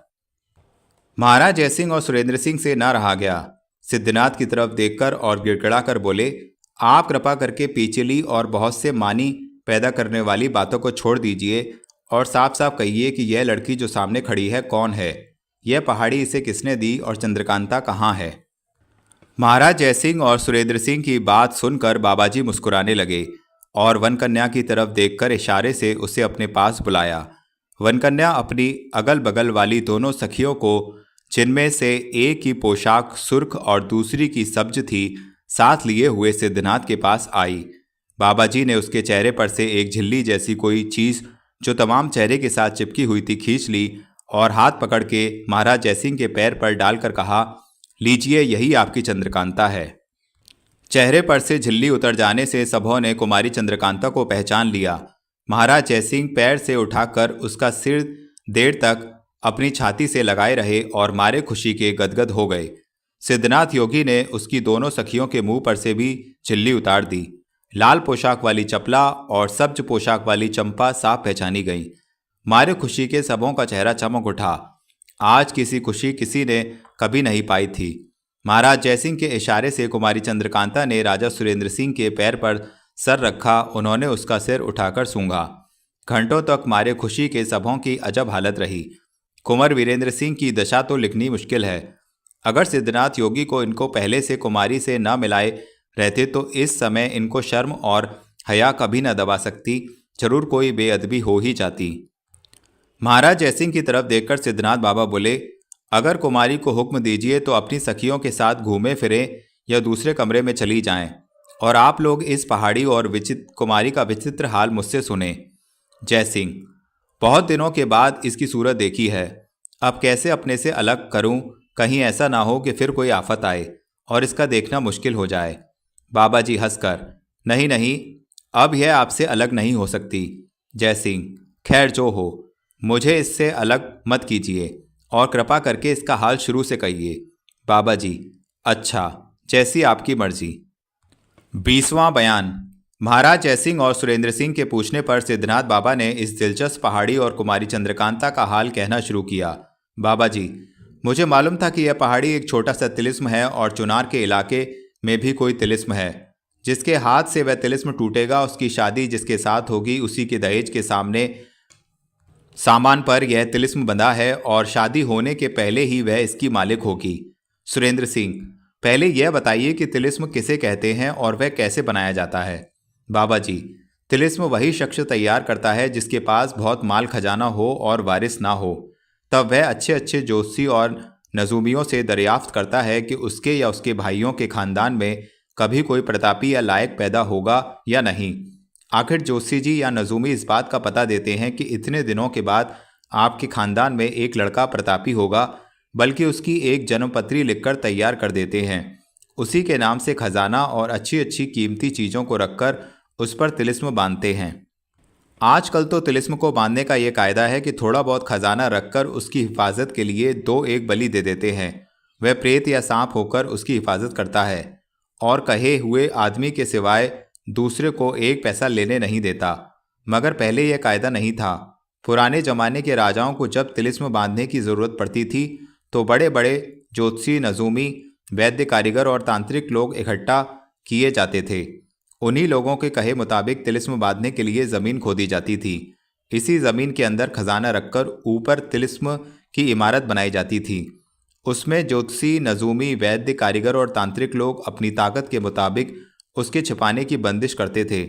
महाराज जयसिंह और सुरेंद्र सिंह से ना रहा गया। सिद्धनाथ की तरफ देखकर और गिड़गिड़ा कर बोले, आप कृपा करके पीछली और बहुत से मानी पैदा करने वाली बातों को छोड़ दीजिए और साफ साफ कहिए कि यह लड़की जो सामने खड़ी है कौन है, यह पहाड़ी इसे किसने दी और चंद्रकांता कहाँ है। महाराज जयसिंह और सुरेंद्र सिंह की बात सुनकर बाबाजी मुस्कुराने लगे और वनकन्या की तरफ देखकर इशारे से उसे अपने पास बुलाया। वनकन्या अपनी अगल बगल वाली दोनों सखियों को, जिनमें से एक की पोशाक सुर्ख और दूसरी की सब्ज थी, साथ लिए हुए सिद्धनाथ के पास आई। बाबाजी ने उसके चेहरे पर से एक झिल्ली जैसी कोई चीज़ जो तमाम चेहरे के साथ चिपकी हुई थी खींच ली और हाथ पकड़ के महाराज जयसिंह के पैर पर डालकर कहा, लीजिए, यही आपकी चंद्रकांता है। चेहरे पर से झिल्ली उतर जाने से सबों ने कुमारी चंद्रकांता को पहचान लिया। महाराज जयसिंह पैर से उठाकर उसका सिर देर तक अपनी छाती से लगाए रहे और मारे खुशी के गदगद हो गए। सिद्धनाथ योगी ने उसकी दोनों सखियों के मुंह पर से भी झिल्ली उतार दी। लाल पोशाक वाली चपला और सब्ज पोशाक वाली चंपा साफ पहचानी गई। मारे खुशी के सबों का चेहरा चमक उठा। आज किसी खुशी किसी ने कभी नहीं पाई थी। महाराज जयसिंह के इशारे से कुमारी चंद्रकांता ने राजा सुरेंद्र सिंह के पैर पर सर रखा। उन्होंने उसका सिर उठाकर सूंघा। घंटों तक मारे खुशी के सबों की अजब हालत रही। कुंवर वीरेंद्र सिंह की दशा तो लिखनी मुश्किल है। अगर सिद्धनाथ योगी को इनको पहले से कुमारी से न मिलाए रहते तो इस समय इनको शर्म और हया कभी न दबा सकती, जरूर कोई बेअदबी हो ही जाती। महाराज जयसिंह की तरफ देखकर सिद्धनाथ बाबा बोले, अगर कुमारी को हुक्म दीजिए तो अपनी सखियों के साथ घूमे फिरें या दूसरे कमरे में चली जाएं, और आप लोग इस पहाड़ी और कुमारी का विचित्र हाल मुझसे सुने। जयसिंह, बहुत दिनों के बाद इसकी सूरत देखी है, अब कैसे अपने से अलग करूं, कहीं ऐसा ना हो कि फिर कोई आफत आए और इसका देखना मुश्किल हो जाए। बाबाजी हंसकर, नहीं नहीं, अब यह आपसे अलग नहीं हो सकती। जयसिंह, खैर जो हो, मुझे इससे अलग मत कीजिए और कृपा करके इसका हाल शुरू से कहिए। बाबाजी, अच्छा, जैसी आपकी मर्जी। 20वां बयान। महाराज जयसिंह और सुरेंद्र सिंह के पूछने पर सिद्धनाथ बाबा ने इस दिलचस्प पहाड़ी और कुमारी चंद्रकांता का हाल कहना शुरू किया। बाबाजी, मुझे मालूम था कि यह पहाड़ी एक छोटा सा तिलिस्म है और चुनार के इलाके में भी कोई तिलिस्म है। जिसके हाथ से वह तिलिस्म टूटेगा उसकी शादी जिसके साथ होगी उसी के दहेज के सामान पर यह तिलिस्म बंधा है और शादी होने के पहले ही वह इसकी मालिक होगी। सुरेंद्र सिंह, पहले यह बताइए कि तिलिस्म किसे कहते हैं और वह कैसे बनाया जाता है। बाबाजी, तिलिस्म वही शख्स तैयार करता है जिसके पास बहुत माल खजाना हो और वारिस ना हो। तब वह अच्छे अच्छे जोशी और नजूमियों से दरियाफ्त करता है कि उसके या उसके भाइयों के खानदान में कभी कोई प्रतापी या लायक पैदा होगा या नहीं। आखिर जोशी जी या नजूमी इस बात का पता देते हैं कि इतने दिनों के बाद आपके खानदान में एक लड़का प्रतापी होगा, बल्कि उसकी एक जन्मपत्री लिखकर तैयार कर देते हैं। उसी के नाम से खजाना और अच्छी अच्छी कीमती चीज़ों को रखकर उस पर तिलिस्म बांधते हैं। आजकल तो तिलिस्म को बांधने का ये कायदा है कि थोड़ा बहुत खजाना रखकर उसकी हिफाजत के लिए 2-1 बलि दे देते हैं। वह प्रेत या सांप होकर उसकी हिफाजत करता है और कहे हुए आदमी के सिवाय दूसरे को 1 पैसा लेने नहीं देता। मगर पहले यह कायदा नहीं था। पुराने जमाने के राजाओं को जब तिलिस्म बांधने की ज़रूरत पड़ती थी तो बड़े बड़े ज्योतिषी, नजूमी, वैद्य, कारीगर और तांत्रिक लोग इकट्ठा किए जाते थे। उन्हीं लोगों के कहे मुताबिक तिलिस्म बांधने के लिए ज़मीन खोदी जाती थी। इसी ज़मीन के अंदर खजाना रखकर ऊपर तिलिस्म की इमारत बनाई जाती थी। उसमें ज्योतिषी, नजूमी, वैद्य, कारीगर और तांत्रिक लोग अपनी ताकत के मुताबिक उसके छिपाने की बंदिश करते थे,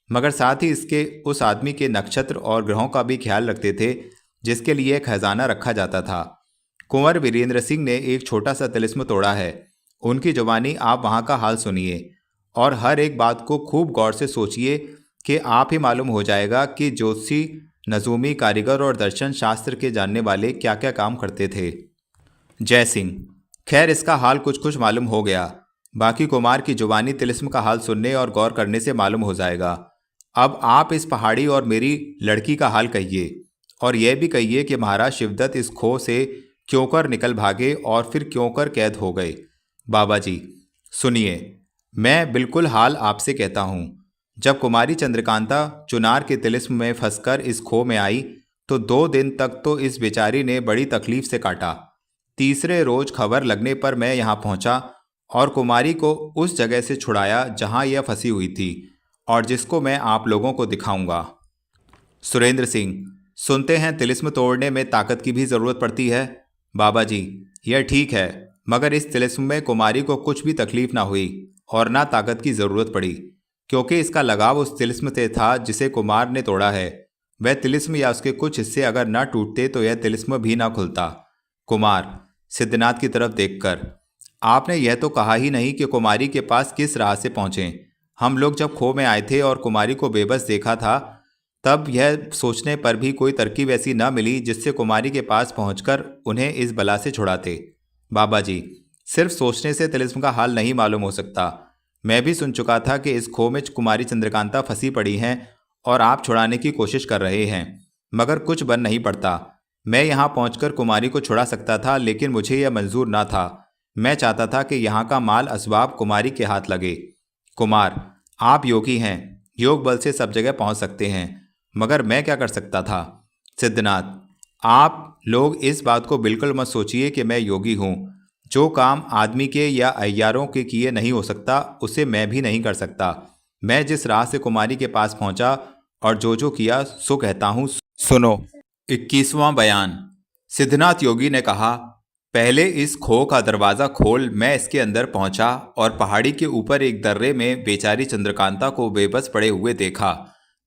मगर साथ ही इसके उस आदमी के नक्षत्र और ग्रहों का भी ख्याल रखते थे जिसके लिए खजाना रखा जाता था। कुंवर वीरेंद्र सिंह ने एक छोटा सा तिलिस्म तोड़ा है। उनकी जुबानी आप वहाँ का हाल सुनिए और हर एक बात को खूब गौर से सोचिए कि आप ही मालूम हो जाएगा कि ज्योतिषी, नजूमी, कारीगर और दर्शन शास्त्र के जानने वाले क्या क्या काम करते थे। जय सिंह, खैर इसका हाल कुछ कुछ मालूम हो गया। बाकी कुमार की जुबानी तिलिस्म का हाल सुनने और गौर करने से मालूम हो जाएगा। अब आप इस पहाड़ी और मेरी लड़की का हाल कहिए, और यह भी कहिए कि महाराज शिवदत्त इस खो से क्यों कर निकल भागे और फिर क्यों कर कैद हो गए। बाबा जी सुनिए, मैं बिल्कुल हाल आपसे कहता हूँ। जब कुमारी चंद्रकांता चुनार के तिलिस्म में फंसकर इस खो में आई तो 2 दिन तक तो इस बेचारी ने बड़ी तकलीफ से काटा। तीसरे रोज खबर लगने पर मैं यहाँ पहुंचा और कुमारी को उस जगह से छुड़ाया जहां यह फंसी हुई थी, और जिसको मैं आप लोगों को दिखाऊंगा। सुरेंद्र सिंह, सुनते हैं तिलिस्म तोड़ने में ताकत की भी ज़रूरत पड़ती है। बाबा जी, यह ठीक है, मगर इस तिलिस्म में कुमारी को कुछ भी तकलीफ ना हुई और ना ताकत की ज़रूरत पड़ी, क्योंकि इसका लगाव उस तिलिस्म से था जिसे कुमार ने तोड़ा है। वह तिलिस्म या उसके कुछ हिस्से अगर ना टूटते तो यह तिलिस्म भी ना खुलता। कुमार सिद्धनाथ की तरफ देखकर, आपने यह तो कहा ही नहीं कि कुमारी के पास किस राह से पहुंचे। हम लोग जब खो में आए थे और कुमारी को बेबस देखा था, तब यह सोचने पर भी कोई तरकीब ऐसी न मिली जिससे कुमारी के पास पहुंचकर उन्हें इस बला से छुड़ाते। बाबा जी, सिर्फ सोचने से तिलिस्म का हाल नहीं मालूम हो सकता। मैं भी सुन चुका था कि इस खो में कुमारी चंद्रकांता फंसी पड़ी हैं और आप छुड़ाने की कोशिश कर रहे हैं, मगर कुछ बन नहीं पड़ता। मैं यहाँ पहुंचकर कुमारी को छुड़ा सकता था, लेकिन मुझे यह मंजूर ना था। मैं चाहता था कि यहाँ का माल असबाब कुमारी के हाथ लगे। कुमार, आप योगी हैं, योग बल से सब जगह पहुँच सकते हैं, मगर मैं क्या कर सकता था। सिद्धनाथ, आप लोग इस बात को बिल्कुल मत सोचिए कि मैं योगी हूँ। जो काम आदमी के या अय्यारों के किए नहीं हो सकता, उसे मैं भी नहीं कर सकता। मैं जिस राह से कुमारी के पास पहुंचा और जो किया सो कहता हूँ, सुनो। 21वां बयान। सिद्धनाथ योगी ने कहा, पहले इस खो का दरवाज़ा खोल। मैं इसके अंदर पहुंचा और पहाड़ी के ऊपर एक दर्रे में बेचारी चंद्रकांता को बेबस पड़े हुए देखा।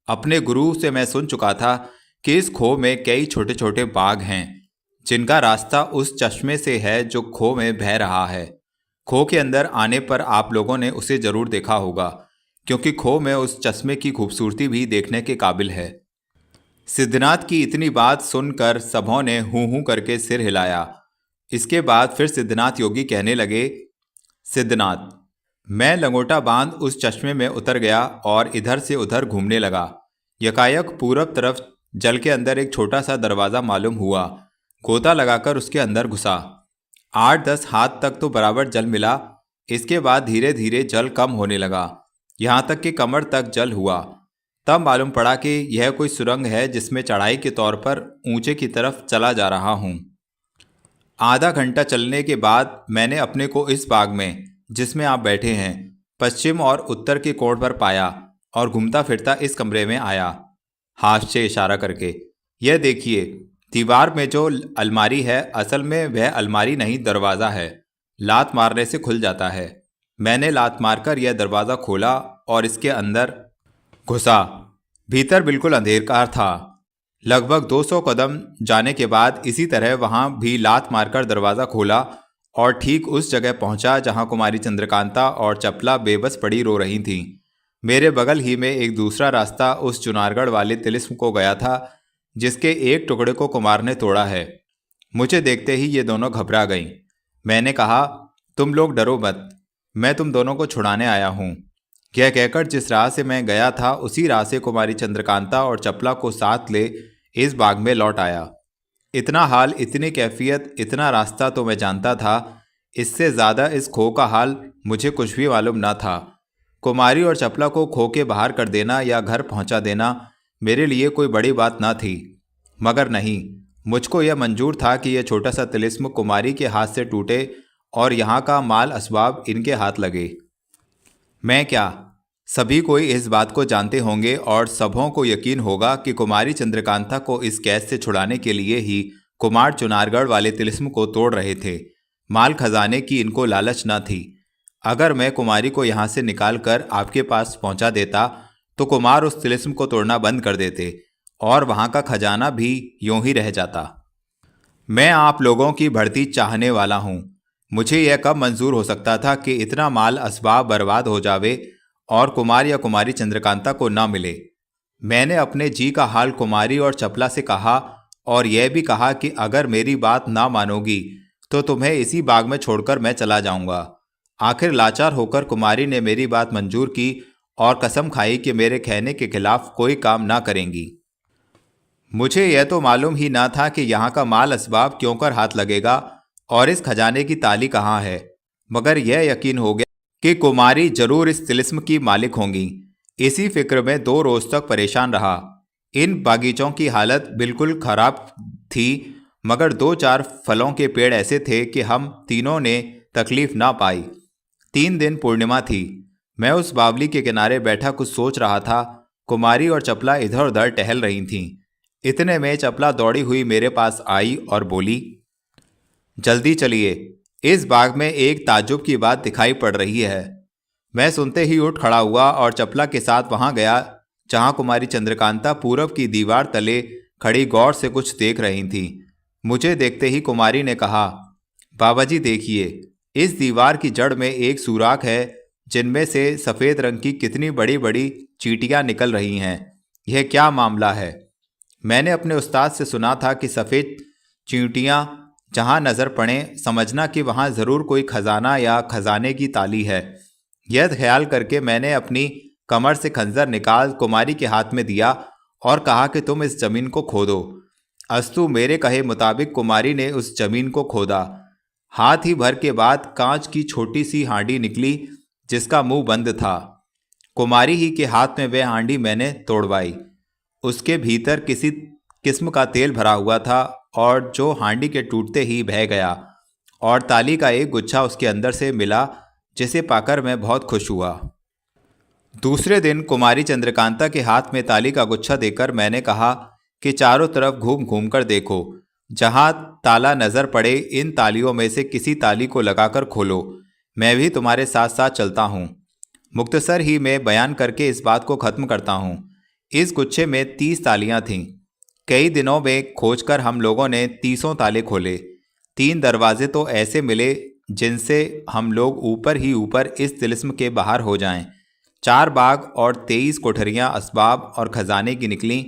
अपने गुरु से मैं सुन चुका था कि इस खो में कई छोटे छोटे बाग हैं, जिनका रास्ता उस चश्मे से है जो खो में बह रहा है। खो के अंदर आने पर आप लोगों ने उसे जरूर देखा होगा, क्योंकि खो में उस चश्मे की खूबसूरती भी देखने के काबिल है। सिद्धनाथ की इतनी बात सुनकर सबों ने हूं हूं करके सिर हिलाया। इसके बाद फिर सिद्धनाथ योगी कहने लगे, सिद्धनाथ, मैं लंगोटा बांध उस चश्मे में उतर गया और इधर से उधर घूमने लगा। यकायक पूरब तरफ जल के अंदर एक छोटा सा दरवाज़ा मालूम हुआ। गोता लगाकर उसके अंदर घुसा। 8-10 हाथ तक तो बराबर जल मिला। इसके बाद धीरे धीरे जल कम होने लगा, यहाँ तक कि कमर तक जल हुआ। तब मालूम पड़ा कि यह कोई सुरंग है जिसमें चढ़ाई के तौर पर ऊंचे की तरफ चला जा रहा हूँ। आधा घंटा चलने के बाद मैंने अपने को इस बाग में, जिसमें आप बैठे हैं, पश्चिम और उत्तर के कोण पर पाया और घूमता फिरता इस कमरे में आया। हाथ से इशारा करके, यह देखिए, दीवार में जो अलमारी है असल में वह अलमारी नहीं, दरवाज़ा है। लात मारने से खुल जाता है। मैंने लात मारकर यह दरवाज़ा खोला और इसके अंदर घुसा। भीतर बिल्कुल अंधेरकार था। लगभग 200 कदम जाने के बाद इसी तरह वहां भी लात मारकर दरवाज़ा खोला और ठीक उस जगह पहुंचा जहां कुमारी चंद्रकांता और चपला बेबस पड़ी रो रही थीं। मेरे बगल ही में एक दूसरा रास्ता उस चुनारगढ़ वाले तिलिस्म को गया था, जिसके एक टुकड़े को कुमार ने तोड़ा है। मुझे देखते ही ये दोनों घबरा गईं। मैंने कहा, तुम लोग डरो मत, मैं तुम दोनों को छुड़ाने आया हूँ। यह कहकर जिस राह से मैं गया था उसी राह से कुमारी चंद्रकांता और चपला को साथ ले इस बाग में लौट आया। इतना हाल, इतनी कैफियत, इतना रास्ता तो मैं जानता था। इससे ज़्यादा इस खो का हाल मुझे कुछ भी मालूम न था। कुमारी और चपला को खो के बाहर कर देना या घर पहुंचा देना मेरे लिए कोई बड़ी बात न थी, मगर नहीं, मुझको यह मंजूर था कि यह छोटा सा तिलिस्म कुमारी के हाथ से टूटे और यहाँ का माल असबाब इनके हाथ लगे। मैं क्या, सभी कोई इस बात को जानते होंगे और सबों को यकीन होगा कि कुमारी चंद्रकांता को इस कैद से छुड़ाने के लिए ही कुमार चुनारगढ़ वाले तिलिस्म को तोड़ रहे थे। माल खजाने की इनको लालच न थी। अगर मैं कुमारी को यहाँ से निकाल कर आपके पास पहुँचा देता तो कुमार उस तिलिस्म को तोड़ना बंद कर देते और वहाँ का खजाना भी यूं ही रह जाता। मैं आप लोगों की बढ़ती चाहने वाला हूँ। मुझे यह कब मंजूर हो सकता था कि इतना माल असबाब बर्बाद हो जावे और कुमार या कुमारी चंद्रकांता को ना मिले। मैंने अपने जी का हाल कुमारी और चपला से कहा और यह भी कहा कि अगर मेरी बात ना मानोगी तो तुम्हें इसी बाग में छोड़कर मैं चला जाऊंगा। आखिर लाचार होकर कुमारी ने मेरी बात मंजूर की और कसम खाई कि मेरे कहने के खिलाफ कोई काम ना करेंगी। मुझे यह तो मालूम ही ना था कि यहाँ का माल असबाब क्यों कर हाथ लगेगा और इस खजाने की ताली कहाँ है, मगर यह यकीन हो गया कि कुमारी जरूर इस तिलिस्म की मालिक होंगी। इसी फिक्र में 2 रोज तक परेशान रहा। इन बागीचों की हालत बिल्कुल खराब थी, मगर 2-4 फलों के पेड़ ऐसे थे कि हम तीनों ने तकलीफ ना पाई। 3 दिन पूर्णिमा थी। मैं उस बावली के किनारे बैठा कुछ सोच रहा था। कुमारी और चपला इधर उधर टहल रही थीं। इतने में चपला दौड़ी हुई मेरे पास आई और बोली, जल्दी चलिए, इस बाग में एक ताज्जुब की बात दिखाई पड़ रही है। मैं सुनते ही उठ खड़ा हुआ और चपला के साथ वहां गया जहां कुमारी चंद्रकांता पूरब की दीवार तले खड़ी गौर से कुछ देख रही थी। मुझे देखते ही कुमारी ने कहा, बाबा जी देखिए, इस दीवार की जड़ में एक सुराख है जिनमें से सफ़ेद रंग की कितनी बड़ी बड़ी चींटियां निकल रही हैं। यह क्या मामला है? मैंने अपने उस्ताद से सुना था कि सफ़ेद चींटियां जहां नज़र पड़े समझना कि वहां ज़रूर कोई खजाना या खजाने की ताली है। यह ख्याल करके मैंने अपनी कमर से खंजर निकाल कुमारी के हाथ में दिया और कहा कि तुम इस जमीन को खोदो। अस्तु मेरे कहे मुताबिक कुमारी ने उस जमीन को खोदा। हाथ ही भर के बाद कांच की छोटी सी हांडी निकली जिसका मुंह बंद था। कुमारी ही के हाथ में वह हांडी मैंने तोड़वाई। उसके भीतर किसी किस्म का तेल भरा हुआ था और जो हांडी के टूटते ही बह गया और ताली का एक गुच्छा उसके अंदर से मिला, जिसे पाकर मैं बहुत खुश हुआ। दूसरे दिन कुमारी चंद्रकांता के हाथ में ताली का गुच्छा देकर मैंने कहा कि चारों तरफ घूम घूम कर देखो, जहां ताला नजर पड़े इन तालियों में से किसी ताली को लगाकर खोलो। मैं भी तुम्हारे साथ साथ चलता हूँ। मुख्तसर ही मैं बयान करके इस बात को ख़त्म करता हूँ। इस गुच्छे में 30 तालियां थीं। कई दिनों में खोजकर हम लोगों ने 30 ताले खोले। 3 दरवाजे तो ऐसे मिले जिनसे हम लोग ऊपर ही ऊपर इस तिलिस्म के बाहर हो जाएं। 4 बाग और 23 कोठरियां असबाब और खजाने की निकलीं,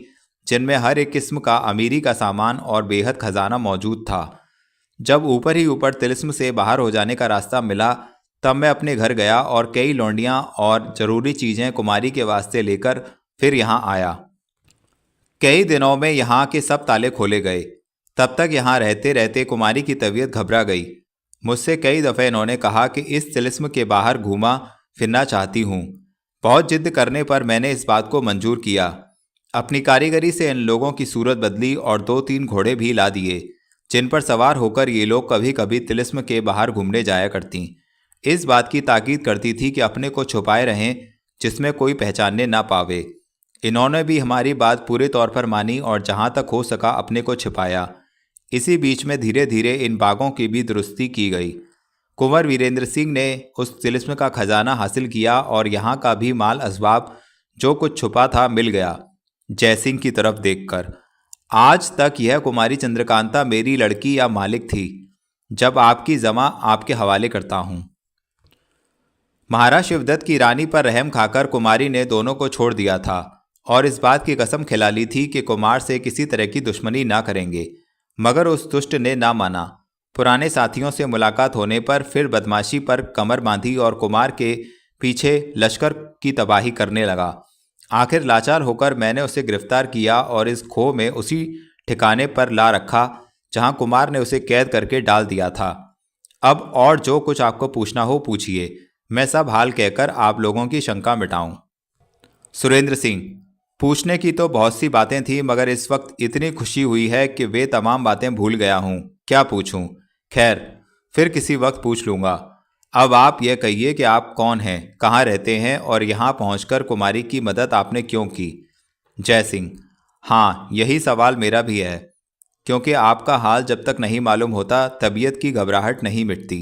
जिनमें हर एक किस्म का अमीरी का सामान और बेहद खजाना मौजूद था। जब ऊपर ही ऊपर तिलिस्म से बाहर हो जाने का रास्ता मिला, तब मैं अपने घर गया और कई लौंडियां और ज़रूरी चीज़ें कुमारी के वास्ते लेकर फिर यहाँ आया। कई दिनों में यहाँ के सब ताले खोले गए। तब तक यहाँ रहते रहते कुमारी की तबीयत घबरा गई। मुझसे कई दफ़े इन्होंने कहा कि इस तिलिस्म के बाहर घूमा फिरना चाहती हूँ। बहुत जिद करने पर मैंने इस बात को मंजूर किया। अपनी कारीगरी से इन लोगों की सूरत बदली और 2-3 घोड़े भी ला दिए, जिन पर सवार होकर ये लोग कभी कभी तिलिस्म के बाहर घूमने जाया करती। इस बात की ताकीद करती थी कि अपने को छुपाए रहें, जिसमें कोई पहचानने ना पावे। इन्होंने भी हमारी बात पूरे तौर पर मानी और जहाँ तक हो सका अपने को छिपाया। इसी बीच में धीरे धीरे इन बागों की भी दुरुस्ती की गई। कुंवर वीरेंद्र सिंह ने उस तिलिस्म का खजाना हासिल किया और यहाँ का भी माल असबाब जो कुछ छुपा था मिल गया। जयसिंह की तरफ देखकर, आज तक यह कुमारी चंद्रकांता मेरी लड़की या मालिक थी। जब आपकी जमा आपके हवाले करता हूँ। महाराज शिवदत्त की रानी पर रहम खाकर कुमारी ने दोनों को छोड़ दिया था और इस बात की कसम खिला ली थी कि कुमार से किसी तरह की दुश्मनी ना करेंगे, मगर उस दुष्ट ने ना माना। पुराने साथियों से मुलाकात होने पर फिर बदमाशी पर कमर बांधी और कुमार के पीछे लश्कर की तबाही करने लगा। आखिर लाचार होकर मैंने उसे गिरफ्तार किया और इस खो में उसी ठिकाने पर ला रखा जहां कुमार ने उसे कैद करके डाल दिया था। अब और जो कुछ आपको पूछना हो पूछिए, मैं सब हाल कहकर आप लोगों की शंका मिटाऊं। सुरेंद्र सिंह, पूछने की तो बहुत सी बातें थी, मगर इस वक्त इतनी खुशी हुई है कि वे तमाम बातें भूल गया हूँ। क्या पूछूं? खैर, फिर किसी वक्त पूछ लूँगा। अब आप यह कहिए कि आप कौन हैं, कहाँ रहते हैं और यहाँ पहुँचकर कुमारी की मदद आपने क्यों की? जय सिंह, हाँ, यही सवाल मेरा भी है, क्योंकि आपका हाल जब तक नहीं मालूम होता तबीयत की घबराहट नहीं मिटती।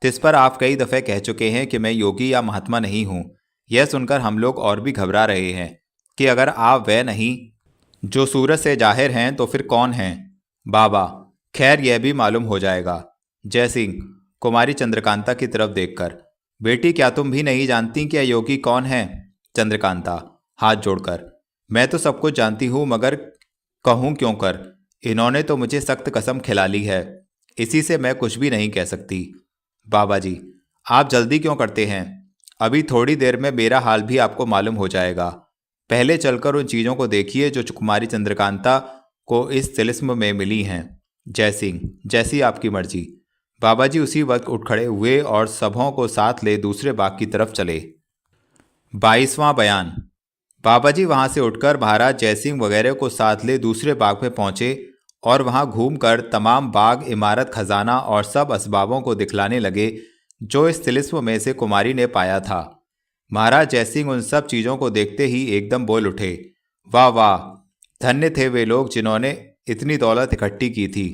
तिस पर आप कई दफ़े कह चुके हैं कि मैं योगी या महात्मा नहीं हूँ। यह सुनकर हम लोग और भी घबरा रहे हैं कि अगर आप वह नहीं जो सूरज से जाहिर हैं तो फिर कौन हैं? बाबा, खैर यह भी मालूम हो जाएगा। जय सिंह, कुमारी चंद्रकांता की तरफ देखकर, बेटी क्या तुम भी नहीं जानती कि यह योगी कौन है? चंद्रकांता हाथ जोड़कर, मैं तो सब कुछ जानती हूँ, मगर कहूँ क्यों कर? इन्होंने तो मुझे सख्त कसम खिला ली है, इसी से मैं कुछ भी नहीं कह सकती। बाबा जी, आप जल्दी क्यों करते हैं? अभी थोड़ी देर में मेरा हाल भी आपको मालूम हो जाएगा। पहले चलकर उन चीज़ों को देखिए जो कुमारी चंद्रकांता को इस तिलिस्म में मिली हैं। जय सिंह, जैसी आपकी मर्जी। बाबा जी उसी वक्त उठ खड़े हुए और सबों को साथ ले दूसरे बाग की तरफ चले। 22वां बयान। बाबा जी वहां से उठकर महाराज जयसिंह वगैरह को साथ ले दूसरे बाग में पहुंचे और वहां घूमकर तमाम बाग, इमारत, खजाना और सब असबाबों को दिखलाने लगे जो इस तिलिस्म में से कुमारी ने पाया था। महाराज जयसिंह उन सब चीज़ों को देखते ही एकदम बोल उठे, वाह वाह, धन्य थे वे लोग जिन्होंने इतनी दौलत इकट्ठी की थी।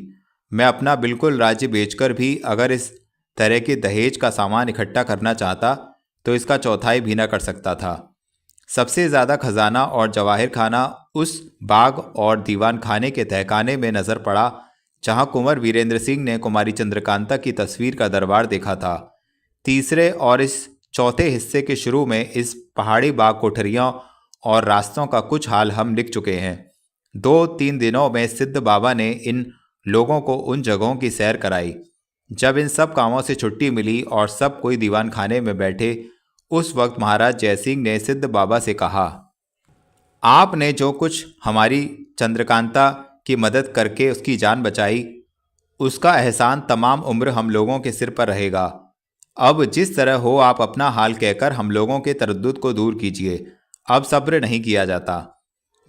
मैं अपना बिल्कुल राज्य बेचकर भी अगर इस तरह के दहेज का सामान इकट्ठा करना चाहता तो इसका चौथाई भी न कर सकता था। सबसे ज़्यादा खजाना और जवाहिर खाना उस बाग और दीवान खाने के तहखाने में नज़र पड़ा जहां कुंवर वीरेंद्र सिंह ने कुमारी चंद्रकांता की तस्वीर का दरबार देखा था। तीसरे और इस चौथे हिस्से के शुरू में इस पहाड़ी बाग, कोठरियों और रास्तों का कुछ हाल हम लिख चुके हैं। 2-3 दिनों में सिद्ध बाबा ने इन लोगों को उन जगहों की सैर कराई। जब इन सब कामों से छुट्टी मिली और सब कोई दीवान खाने में बैठे, उस वक्त महाराज जयसिंह ने सिद्ध बाबा से कहा, आपने जो कुछ हमारी चंद्रकांता की मदद करके उसकी जान बचाई, उसका एहसान तमाम उम्र हम लोगों के सिर पर रहेगा। अब जिस तरह हो आप अपना हाल कहकर हम लोगों के तरद्दुद को दूर कीजिए। अब सब्र नहीं किया जाता।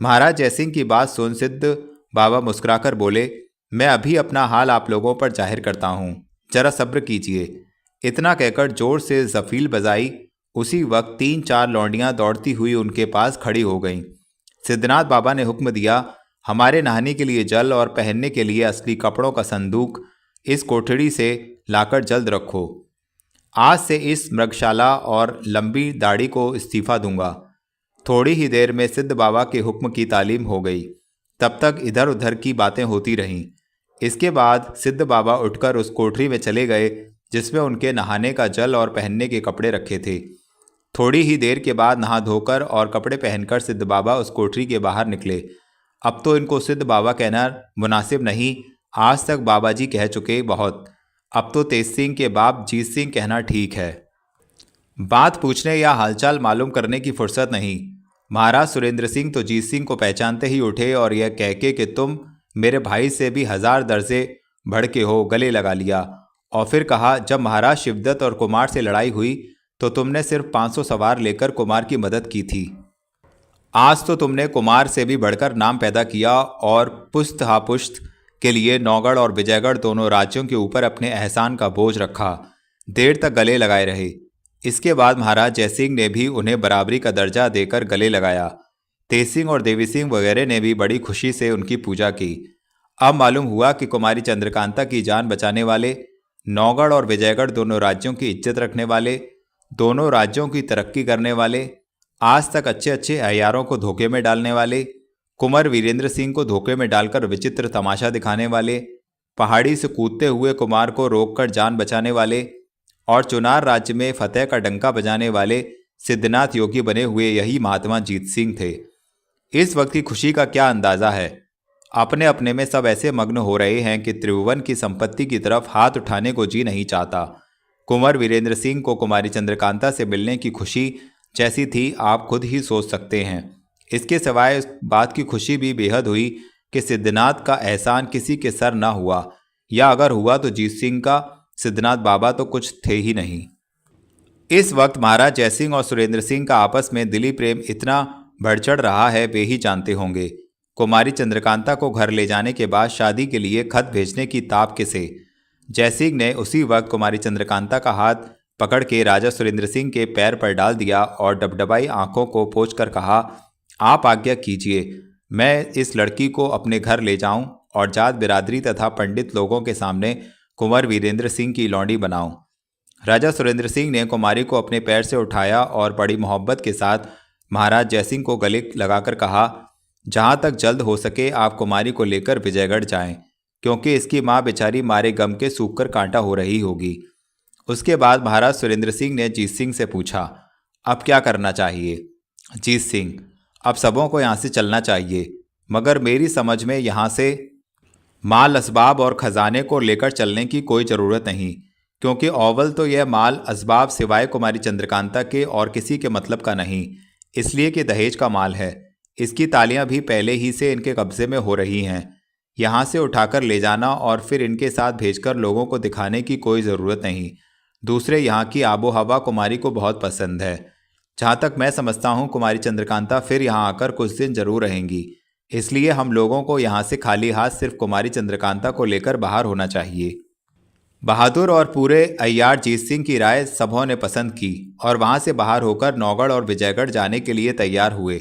महाराज जयसिंह की बात सुन सिद्ध बाबा मुस्कुराकर बोले, मैं अभी अपना हाल आप लोगों पर जाहिर करता हूँ, जरा सब्र कीजिए। इतना कहकर जोर से जफील बजाई। उसी वक्त 3-4 लौंडियां दौड़ती हुई उनके पास खड़ी हो गईं। सिद्धनाथ बाबा ने हुक्म दिया, हमारे नहाने के लिए जल और पहनने के लिए असली कपड़ों का संदूक इस कोठड़ी से लाकर जल्द रखो। आज से इस मृगशाला और लंबी दाढ़ी को इस्तीफा दूंगा। थोड़ी ही देर में सिद्ध बाबा के हुक्म की तालीम हो गई। तब तक इधर उधर की बातें होती रहीं। इसके बाद सिद्ध बाबा उठकर उस कोठरी में चले गए जिसमें उनके नहाने का जल और पहनने के कपड़े रखे थे। थोड़ी ही देर के बाद नहा धोकर और कपड़े पहनकर सिद्ध बाबा उस कोठरी के बाहर निकले। अब तो इनको सिद्ध बाबा कहना मुनासिब नहीं, आज तक बाबा जी कह चुके बहुत। अब तो तेज सिंह के बाप जीत सिंह कहना ठीक है। बात पूछने या हालचाल मालूम करने की फुर्सत नहीं। महाराज सुरेंद्र सिंह तो जीत सिंह को पहचानते ही उठे और यह कह के कि तुम मेरे भाई से भी 1000 दर्जे बढ़ के हो, गले लगा लिया। और फिर कहा, जब महाराज शिवदत्त और कुमार से लड़ाई हुई तो तुमने सिर्फ 500 सवार लेकर कुमार की मदद की थी। आज तो तुमने कुमार से भी बढ़कर नाम पैदा किया और पुश्त हापुश्त के लिए नौगढ़ और विजयगढ़ दोनों राज्यों के ऊपर अपने एहसान का बोझ रखा। देर तक गले लगाए रहे। इसके बाद महाराज जयसिंह ने भी उन्हें बराबरी का दर्जा देकर गले लगाया। तेज सिंह और देवी सिंह वगैरह ने भी बड़ी खुशी से उनकी पूजा की। अब मालूम हुआ कि कुमारी चंद्रकांता की जान बचाने वाले, नौगढ़ और विजयगढ़ दोनों राज्यों की इज्जत रखने वाले, दोनों राज्यों की तरक्की करने वाले, आज तक अच्छे अच्छे अय्यारों को धोखे में डालने वाले, कुंवर वीरेंद्र सिंह को धोखे में डालकर विचित्र तमाशा दिखाने वाले, पहाड़ी से कूदते हुए कुमार को रोककर जान बचाने वाले और चुनार राज्य में फतेह का डंका बजाने वाले सिद्धनाथ योगी बने हुए यही महात्मा जीत सिंह थे। इस वक्त की खुशी का क्या अंदाजा है। अपने अपने में सब ऐसे मग्न हो रहे हैं कि त्रिभुवन की संपत्ति की तरफ हाथ उठाने को जी नहीं चाहता। कुंवर वीरेंद्र सिंह को कुमारी चंद्रकांता से मिलने की खुशी जैसी थी आप खुद ही सोच सकते हैं। इसके सिवाय इस बात की खुशी भी बेहद हुई कि सिद्धनाथ का एहसान किसी के सर न हुआ, या अगर हुआ तो जीत सिंह का। सिद्धनाथ बाबा तो कुछ थे ही नहीं। इस वक्त महाराज जयसिंह और सुरेंद्र सिंह का आपस में दिली प्रेम इतना बढ़ चढ़ रहा है, वे ही जानते होंगे। कुमारी चंद्रकांता को घर ले जाने के बाद शादी के लिए खत भेजने की ताप किसे। जयसिंह ने उसी वक्त कुमारी चंद्रकांता का हाथ पकड़ के राजा सुरेंद्र सिंह के पैर पर डाल दिया और डबडबाई आंखों को पोंछकर कहा, आप आज्ञा कीजिए, मैं इस लड़की को अपने घर ले जाऊं और जात बिरादरी तथा पंडित लोगों के सामने कुंवर वीरेंद्र सिंह की लौंडी बनाऊं। राजा सुरेंद्र सिंह ने कुमारी को अपने पैर से उठाया और बड़ी मोहब्बत के साथ महाराज जयसिंह को गले लगाकर कहा, जहां तक जल्द हो सके आप कुमारी को लेकर विजयगढ़ जाएं, क्योंकि इसकी माँ बेचारी मारे गम के सूखकर कांटा हो रही होगी। उसके बाद महाराज सुरेंद्र सिंह ने जीत सिंह से पूछा, अब क्या करना चाहिए। जीत सिंह, अब सबों को यहाँ से चलना चाहिए, मगर मेरी समझ में यहाँ से माल असबाब और खजाने को लेकर चलने की कोई ज़रूरत नहीं, क्योंकि अव्वल तो यह माल असबाब सिवाय कुमारी चंद्रकांता के और किसी के मतलब का नहीं, इसलिए कि दहेज का माल है। इसकी तालियां भी पहले ही से इनके कब्जे में हो रही हैं। यहाँ से उठाकर ले जाना और फिर इनके साथ भेजकर लोगों को दिखाने की कोई ज़रूरत नहीं। दूसरे, यहाँ की आबो हवा कुमारी को बहुत पसंद है। जहाँ तक मैं समझता हूँ कुमारी चंद्रकांता फिर यहाँ आकर कुछ दिन जरूर रहेंगी, इसलिए हम लोगों को यहाँ से खाली हाथ सिर्फ कुमारी चंद्रकांता को लेकर बाहर होना चाहिए। बहादुर और पूरे अय्यार जीत सिंह की राय सबों ने पसंद की और वहां से बाहर होकर नौगढ़ और विजयगढ़ जाने के लिए तैयार हुए।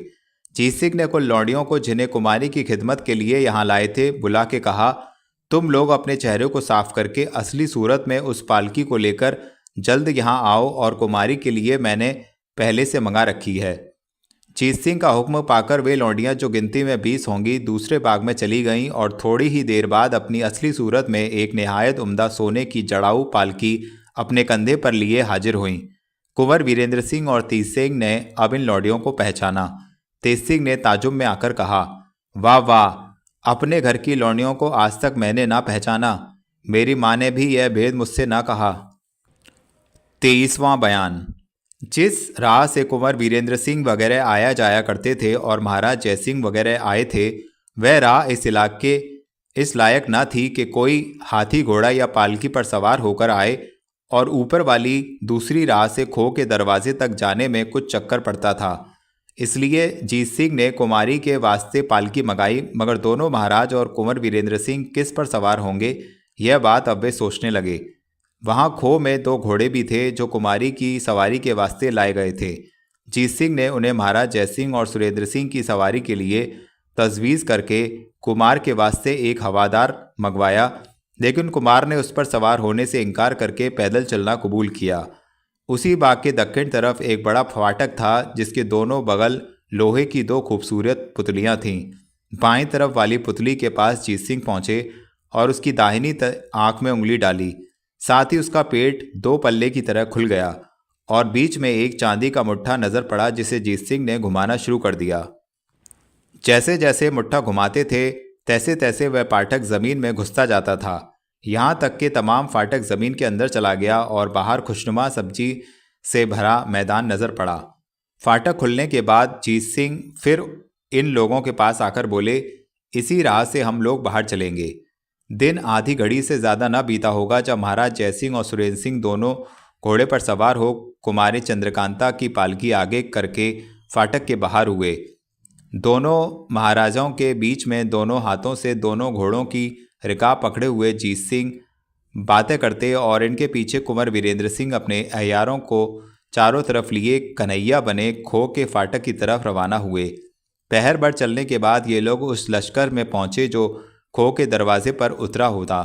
जीत सिंह ने कुल लौंडियों को जिन्हें कुमारी की खिदमत के लिए यहाँ लाए थे बुला के कहा, तुम लोग अपने चेहरे को साफ करके असली सूरत में उस पालकी को लेकर जल्द यहाँ आओ और कुमारी के लिए मैंने पहले से मंगा रखी है। जीत सिंह का हुक्म पाकर वे लौंडियां जो गिनती में 20 होंगी दूसरे बाग में चली गईं और थोड़ी ही देर बाद अपनी असली सूरत में एक निहायत उम्दा सोने की जड़ाऊ पालकी अपने कंधे पर लिए हाजिर हुईं। कुंवर वीरेंद्र सिंह और तेज सिंह ने अब इन लौंडियों को पहचाना। तेज सिंह ने ताजुब में आकर कहा, वाह वाह, अपने घर की लौंडियों को आज तक मैंने ना पहचाना। मेरी माँ ने भी यह भेद मुझसे ना कहा। 23वां बयान। जिस राह से कुंवर वीरेंद्र सिंह वगैरह आया जाया करते थे और महाराज जयसिंह वगैरह आए थे, वह राह इस इलाके इस लायक न थी कि कोई हाथी घोड़ा या पालकी पर सवार होकर आए, और ऊपर वाली दूसरी राह से खो के दरवाजे तक जाने में कुछ चक्कर पड़ता था। इसलिए जीत सिंह ने कुमारी के वास्ते पालकी मंगाई, मगर दोनों महाराज और कुंवर वीरेंद्र सिंह किस पर सवार होंगे, यह बात अब वे सोचने लगे। वहां खो में 2 घोड़े भी थे जो कुमारी की सवारी के वास्ते लाए गए थे। जीत सिंह ने उन्हें महाराज जयसिंह और सुरेंद्र सिंह की सवारी के लिए तजवीज़ करके कुमार के वास्ते एक हवादार मंगवाया, लेकिन कुमार ने उस पर सवार होने से इनकार करके पैदल चलना कबूल किया। उसी बाग के दक्षिण तरफ एक बड़ा फाटक था जिसके दोनों बगल लोहे की 2 खूबसूरत पुतलियां थीं। बाएं तरफ वाली पुतली के पास जीत सिंह पहुंचे और उसकी दाहिनी आंख में उंगली डाली। साथ ही उसका पेट 2 पल्ले की तरह खुल गया और बीच में एक चांदी का मुट्ठा नजर पड़ा जिसे जीत सिंह ने घुमाना शुरू कर दिया। जैसे जैसे मुट्ठा घुमाते थे तैसे तैसे वह फाटक जमीन में घुसता जाता था, यहाँ तक कि तमाम फाटक जमीन के अंदर चला गया और बाहर खुशनुमा सब्जी से भरा मैदान नजर पड़ा। फाटक खुलने के बाद जीत सिंह फिर इन लोगों के पास आकर बोले, इसी राह से हम लोग बाहर चलेंगे। दिन आधी घड़ी से ज़्यादा न बीता होगा जब महाराज जयसिंह और सुरेंद्र सिंह दोनों घोड़े पर सवार हो कुमारी चंद्रकांता की पालकी आगे करके फाटक के बाहर हुए। दोनों महाराजाओं के बीच में दोनों हाथों से दोनों घोड़ों की रिकाब पकड़े हुए जीत सिंह बातें करते और इनके पीछे कुंवर वीरेंद्र सिंह अपने अय्यारों को चारों तरफ लिए कन्हैया बने खो के फाटक की तरफ रवाना हुए। पहर भर चलने के बाद ये लोग उस लश्कर में पहुंचे जो खो के दरवाजे पर उतरा होता।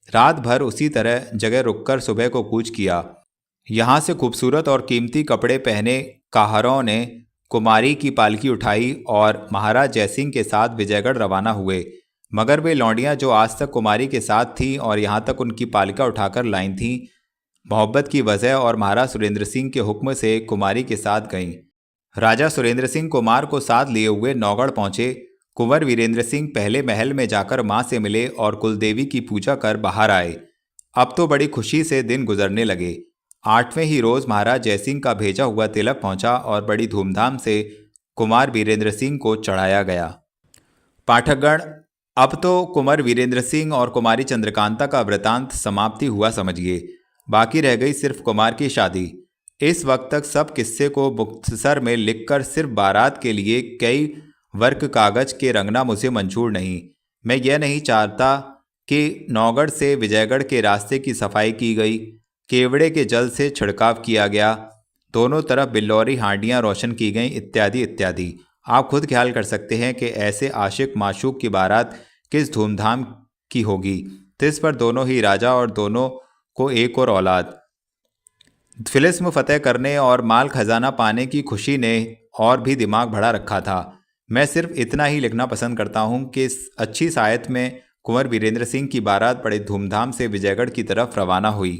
रात भर उसी तरह जगह रुककर सुबह को कूच किया। यहाँ से खूबसूरत और कीमती कपड़े पहने काहरों ने कुमारी की पालकी उठाई और महाराज जयसिंह के साथ विजयगढ़ रवाना हुए। मगर वे लौंडियाँ जो आज तक कुमारी के साथ थीं और यहाँ तक उनकी पालिका उठाकर लाई थीं, मोहब्बत की वजह और महाराज सुरेंद्र सिंह के हुक्म से कुमारी के साथ गईं। राजा सुरेंद्र सिंह कुमार को साथ लिए हुए नौगढ़ पहुंचे। कुंवर वीरेंद्र सिंह पहले महल में जाकर मां से मिले और कुलदेवी की पूजा कर बाहर आए। अब तो बड़ी खुशी से दिन गुजरने लगे। 8वें ही रोज महाराज जयसिंह का भेजा हुआ तिलक पहुंचा और बड़ी धूमधाम से कुमार वीरेंद्र सिंह को चढ़ाया गया। पाठकगण, अब तो कुंवर वीरेंद्र सिंह और कुमारी चंद्रकांता का वृतांत समाप्ति हुआ समझिए। बाकी रह गई सिर्फ कुमार की शादी। इस वक्त तक सब किस्से को मुख्तसर में लिखकर सिर्फ बारात के लिए कई वर्क कागज के रंगना मुझे मंजूर नहीं। मैं यह नहीं चाहता कि नौगढ़ से विजयगढ़ के रास्ते की सफाई की गई, केवड़े के जल से छिड़काव किया गया, दोनों तरफ बिल्लौरी हांडियां रोशन की गईं, इत्यादि इत्यादि। आप खुद ख्याल कर सकते हैं कि ऐसे आशिक माशूक की बारात किस धूमधाम की होगी। तिस पर दोनों ही राजा और दोनों को एक और औलाद। फिलिस्म फतेह करने और माल खजाना पाने की खुशी ने और भी दिमाग बढ़ा रखा था। मैं सिर्फ इतना ही लिखना पसंद करता हूँ कि इस अच्छी सायत में कुंवर वीरेंद्र सिंह की बारात बड़े धूमधाम से विजयगढ़ की तरफ रवाना हुई।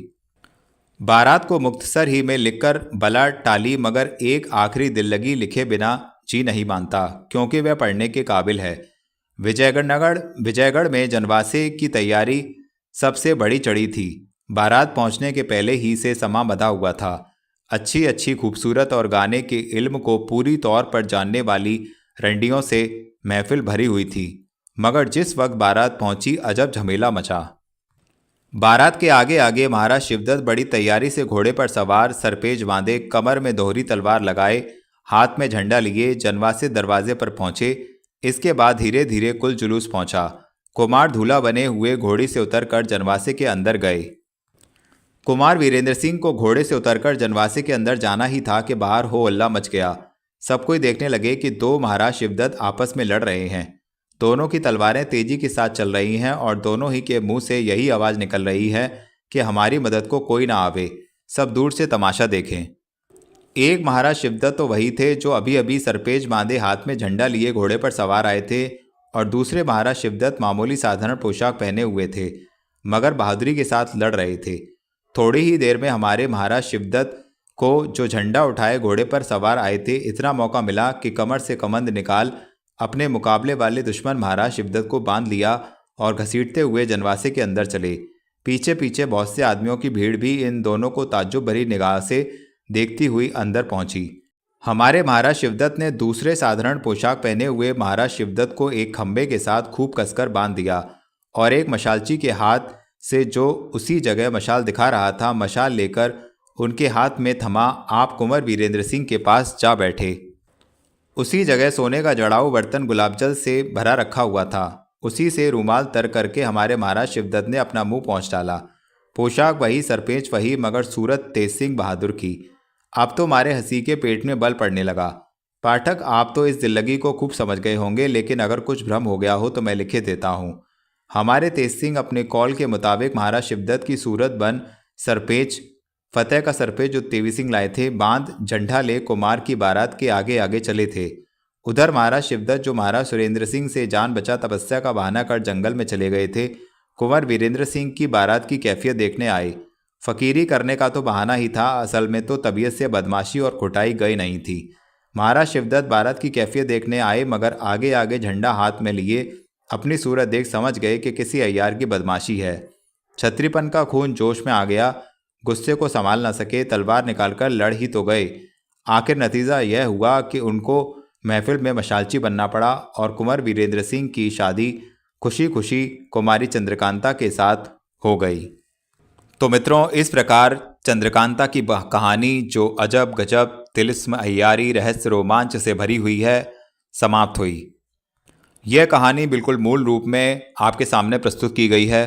बारात को मुख्तसर ही में लिखकर बला टाली, मगर एक आखिरी दिल लगी लिखे बिना जी नहीं मानता, क्योंकि वह पढ़ने के काबिल है। विजयगढ़ में जनवासे की तैयारी सबसे बड़ी चढ़ी थी। बारात पहुंचने के पहले ही से समा बंधा हुआ था। अच्छी अच्छी खूबसूरत और गाने के इल्म को पूरी तौर पर जानने वाली रंडियों से महफिल भरी हुई थी। मगर जिस वक्त बारात पहुंची अजब झमेला मचा। बारात के आगे आगे महाराज शिवदत्त बड़ी तैयारी से घोड़े पर सवार, सरपेज बांधे, कमर में दोहरी तलवार लगाए, हाथ में झंडा लिए जनवासे दरवाजे पर पहुंचे। इसके बाद धीरे धीरे कुल जुलूस पहुंचा। कुमार दूल्हा बने हुए घोड़ी से उतरकर जनवासे के अंदर गए। कुमार वीरेंद्र सिंह को घोड़े से उतरकर जनवासे के अंदर जाना ही था कि बाहर हो हल्ला मच गया। सब कोई देखने लगे कि दो महाराज शिवदत्त आपस में लड़ रहे हैं। दोनों की तलवारें तेजी के साथ चल रही हैं और दोनों ही के मुंह से यही आवाज निकल रही है कि हमारी मदद को कोई ना आवे, सब दूर से तमाशा देखें। एक महाराज शिवदत्त तो वही थे जो अभी अभी सरपेज बांधे हाथ में झंडा लिए घोड़े पर सवार आए थे, और दूसरे महाराज शिवदत्त मामूली साधारण पोशाक पहने हुए थे मगर बहादुरी के साथ लड़ रहे थे। थोड़ी ही देर में हमारे महाराज शिवदत्त को जो झंडा उठाए घोड़े पर सवार आए थे, इतना मौका मिला कि कमर से कमंद निकाल अपने मुकाबले वाले दुश्मन महाराज शिवदत्त को बांध लिया और घसीटते हुए जनवासे के अंदर चले। पीछे पीछे बहुत से आदमियों की भीड़ भी इन दोनों को ताज्जुब भरी निगाह से देखती हुई अंदर पहुंची। हमारे महाराज शिवदत्त ने दूसरे साधारण पोशाक पहने हुए महाराज शिवदत्त को एक खंबे के साथ खूब कसकर बांध दिया और एक मशालची के हाथ से, जो उसी जगह मशाल दिखा रहा था, मशाल लेकर उनके हाथ में थमा आप कुंवर वीरेंद्र सिंह के पास जा बैठे। उसी जगह सोने का जड़ाऊ बर्तन गुलाबजल से भरा रखा हुआ था। उसी से रूमाल तर करके हमारे महाराज शिवदत्त ने अपना मुंह पहुंच डाला। पोशाक वही, सरपेच वही, मगर सूरत तेज सिंह बहादुर की। अब तो मारे हंसी के पेट में बल पड़ने लगा। पाठक, आप तो इस दिल्लगी को खूब समझ गए होंगे, लेकिन अगर कुछ भ्रम हो गया हो तो मैं लिखे देता हूँ। हमारे तेज सिंह अपने कौल के मुताबिक महाराज शिवदत्त की सूरत बन सरपेच, फतेह का सरपेच जो तेवी सिंह लाए थे, बांध झंडा ले कुमार की बारात के आगे आगे चले थे। उधर महाराज शिवदत्त जो महाराज सुरेंद्र सिंह से जान बचा तपस्या का बहाना कर जंगल में चले गए थे, कुंवर वीरेंद्र सिंह की बारात की कैफियत देखने आए। फकीरी करने का तो बहाना ही था, असल में तो तबीयत से बदमाशी और कुटाई गई नहीं थी। महाराज शिवदत्त बारात की कैफियत देखने आए, मगर आगे आगे झंडा हाथ में लिए अपनी सूरत देख समझ गए कि किसी अय्यार की बदमाशी है। छत्रीपन का खून जोश में आ गया, गुस्से को संभाल न सके, तलवार निकालकर लड़ ही तो गए। आखिर नतीजा यह हुआ कि उनको महफिल में मशालची बनना पड़ा और कुंवर वीरेंद्र सिंह की शादी खुशी खुशी कुमारी चंद्रकांता के साथ हो गई। तो मित्रों, इस प्रकार चंद्रकांता की कहानी, जो अजब गजब तिलिस्म, अय्यारी, रहस्य, रोमांच से भरी हुई है, समाप्त हुई। यह कहानी बिल्कुल मूल रूप में आपके सामने प्रस्तुत की गई है।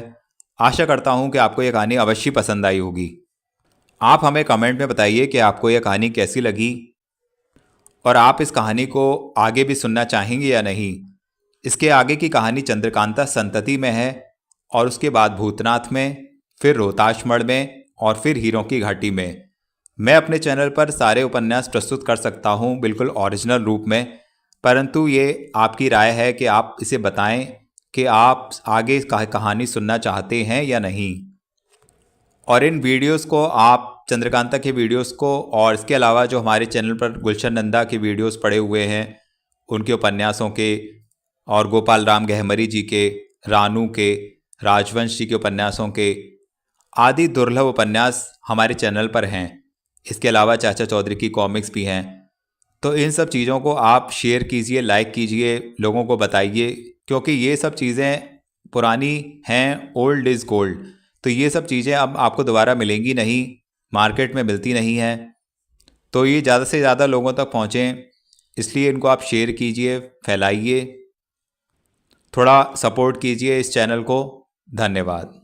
आशा करता हूं कि आपको यह कहानी अवश्य पसंद आई होगी। आप हमें कमेंट में बताइए कि आपको यह कहानी कैसी लगी और आप इस कहानी को आगे भी सुनना चाहेंगे या नहीं। इसके आगे की कहानी चंद्रकांता संतति में है और उसके बाद भूतनाथ में, फिर रोहताशमढ़ में और फिर हीरों की घाटी में। मैं अपने चैनल पर सारे उपन्यास प्रस्तुत कर सकता हूं बिल्कुल ओरिजिनल रूप में, परंतु ये आपकी राय है कि आप इसे बताएं कि आप आगे कहानी सुनना चाहते हैं या नहीं। और इन वीडियोस को आप चंद्रकांता के वीडियोस को, और इसके अलावा जो हमारे चैनल पर गुलशन नंदा के वीडियोस पड़े हुए हैं उनके उपन्यासों के, और गोपाल राम गहमरी जी के, रानू के, राजवंश जी के उपन्यासों के, आदि दुर्लभ उपन्यास हमारे चैनल पर हैं। इसके अलावा चाचा चौधरी की कॉमिक्स भी हैं। तो इन सब चीज़ों को आप शेयर कीजिए, लाइक कीजिए, लोगों को बताइए, क्योंकि ये सब चीज़ें पुरानी हैं, ओल्ड इज़ गोल्ड। तो ये सब चीज़ें अब आपको दोबारा मिलेंगी नहीं, मार्केट में मिलती नहीं हैं। तो ये ज़्यादा से ज़्यादा लोगों तक पहुँचें, इसलिए इनको आप शेयर कीजिए, फैलाइए, थोड़ा सपोर्ट कीजिए इस चैनल को। धन्यवाद।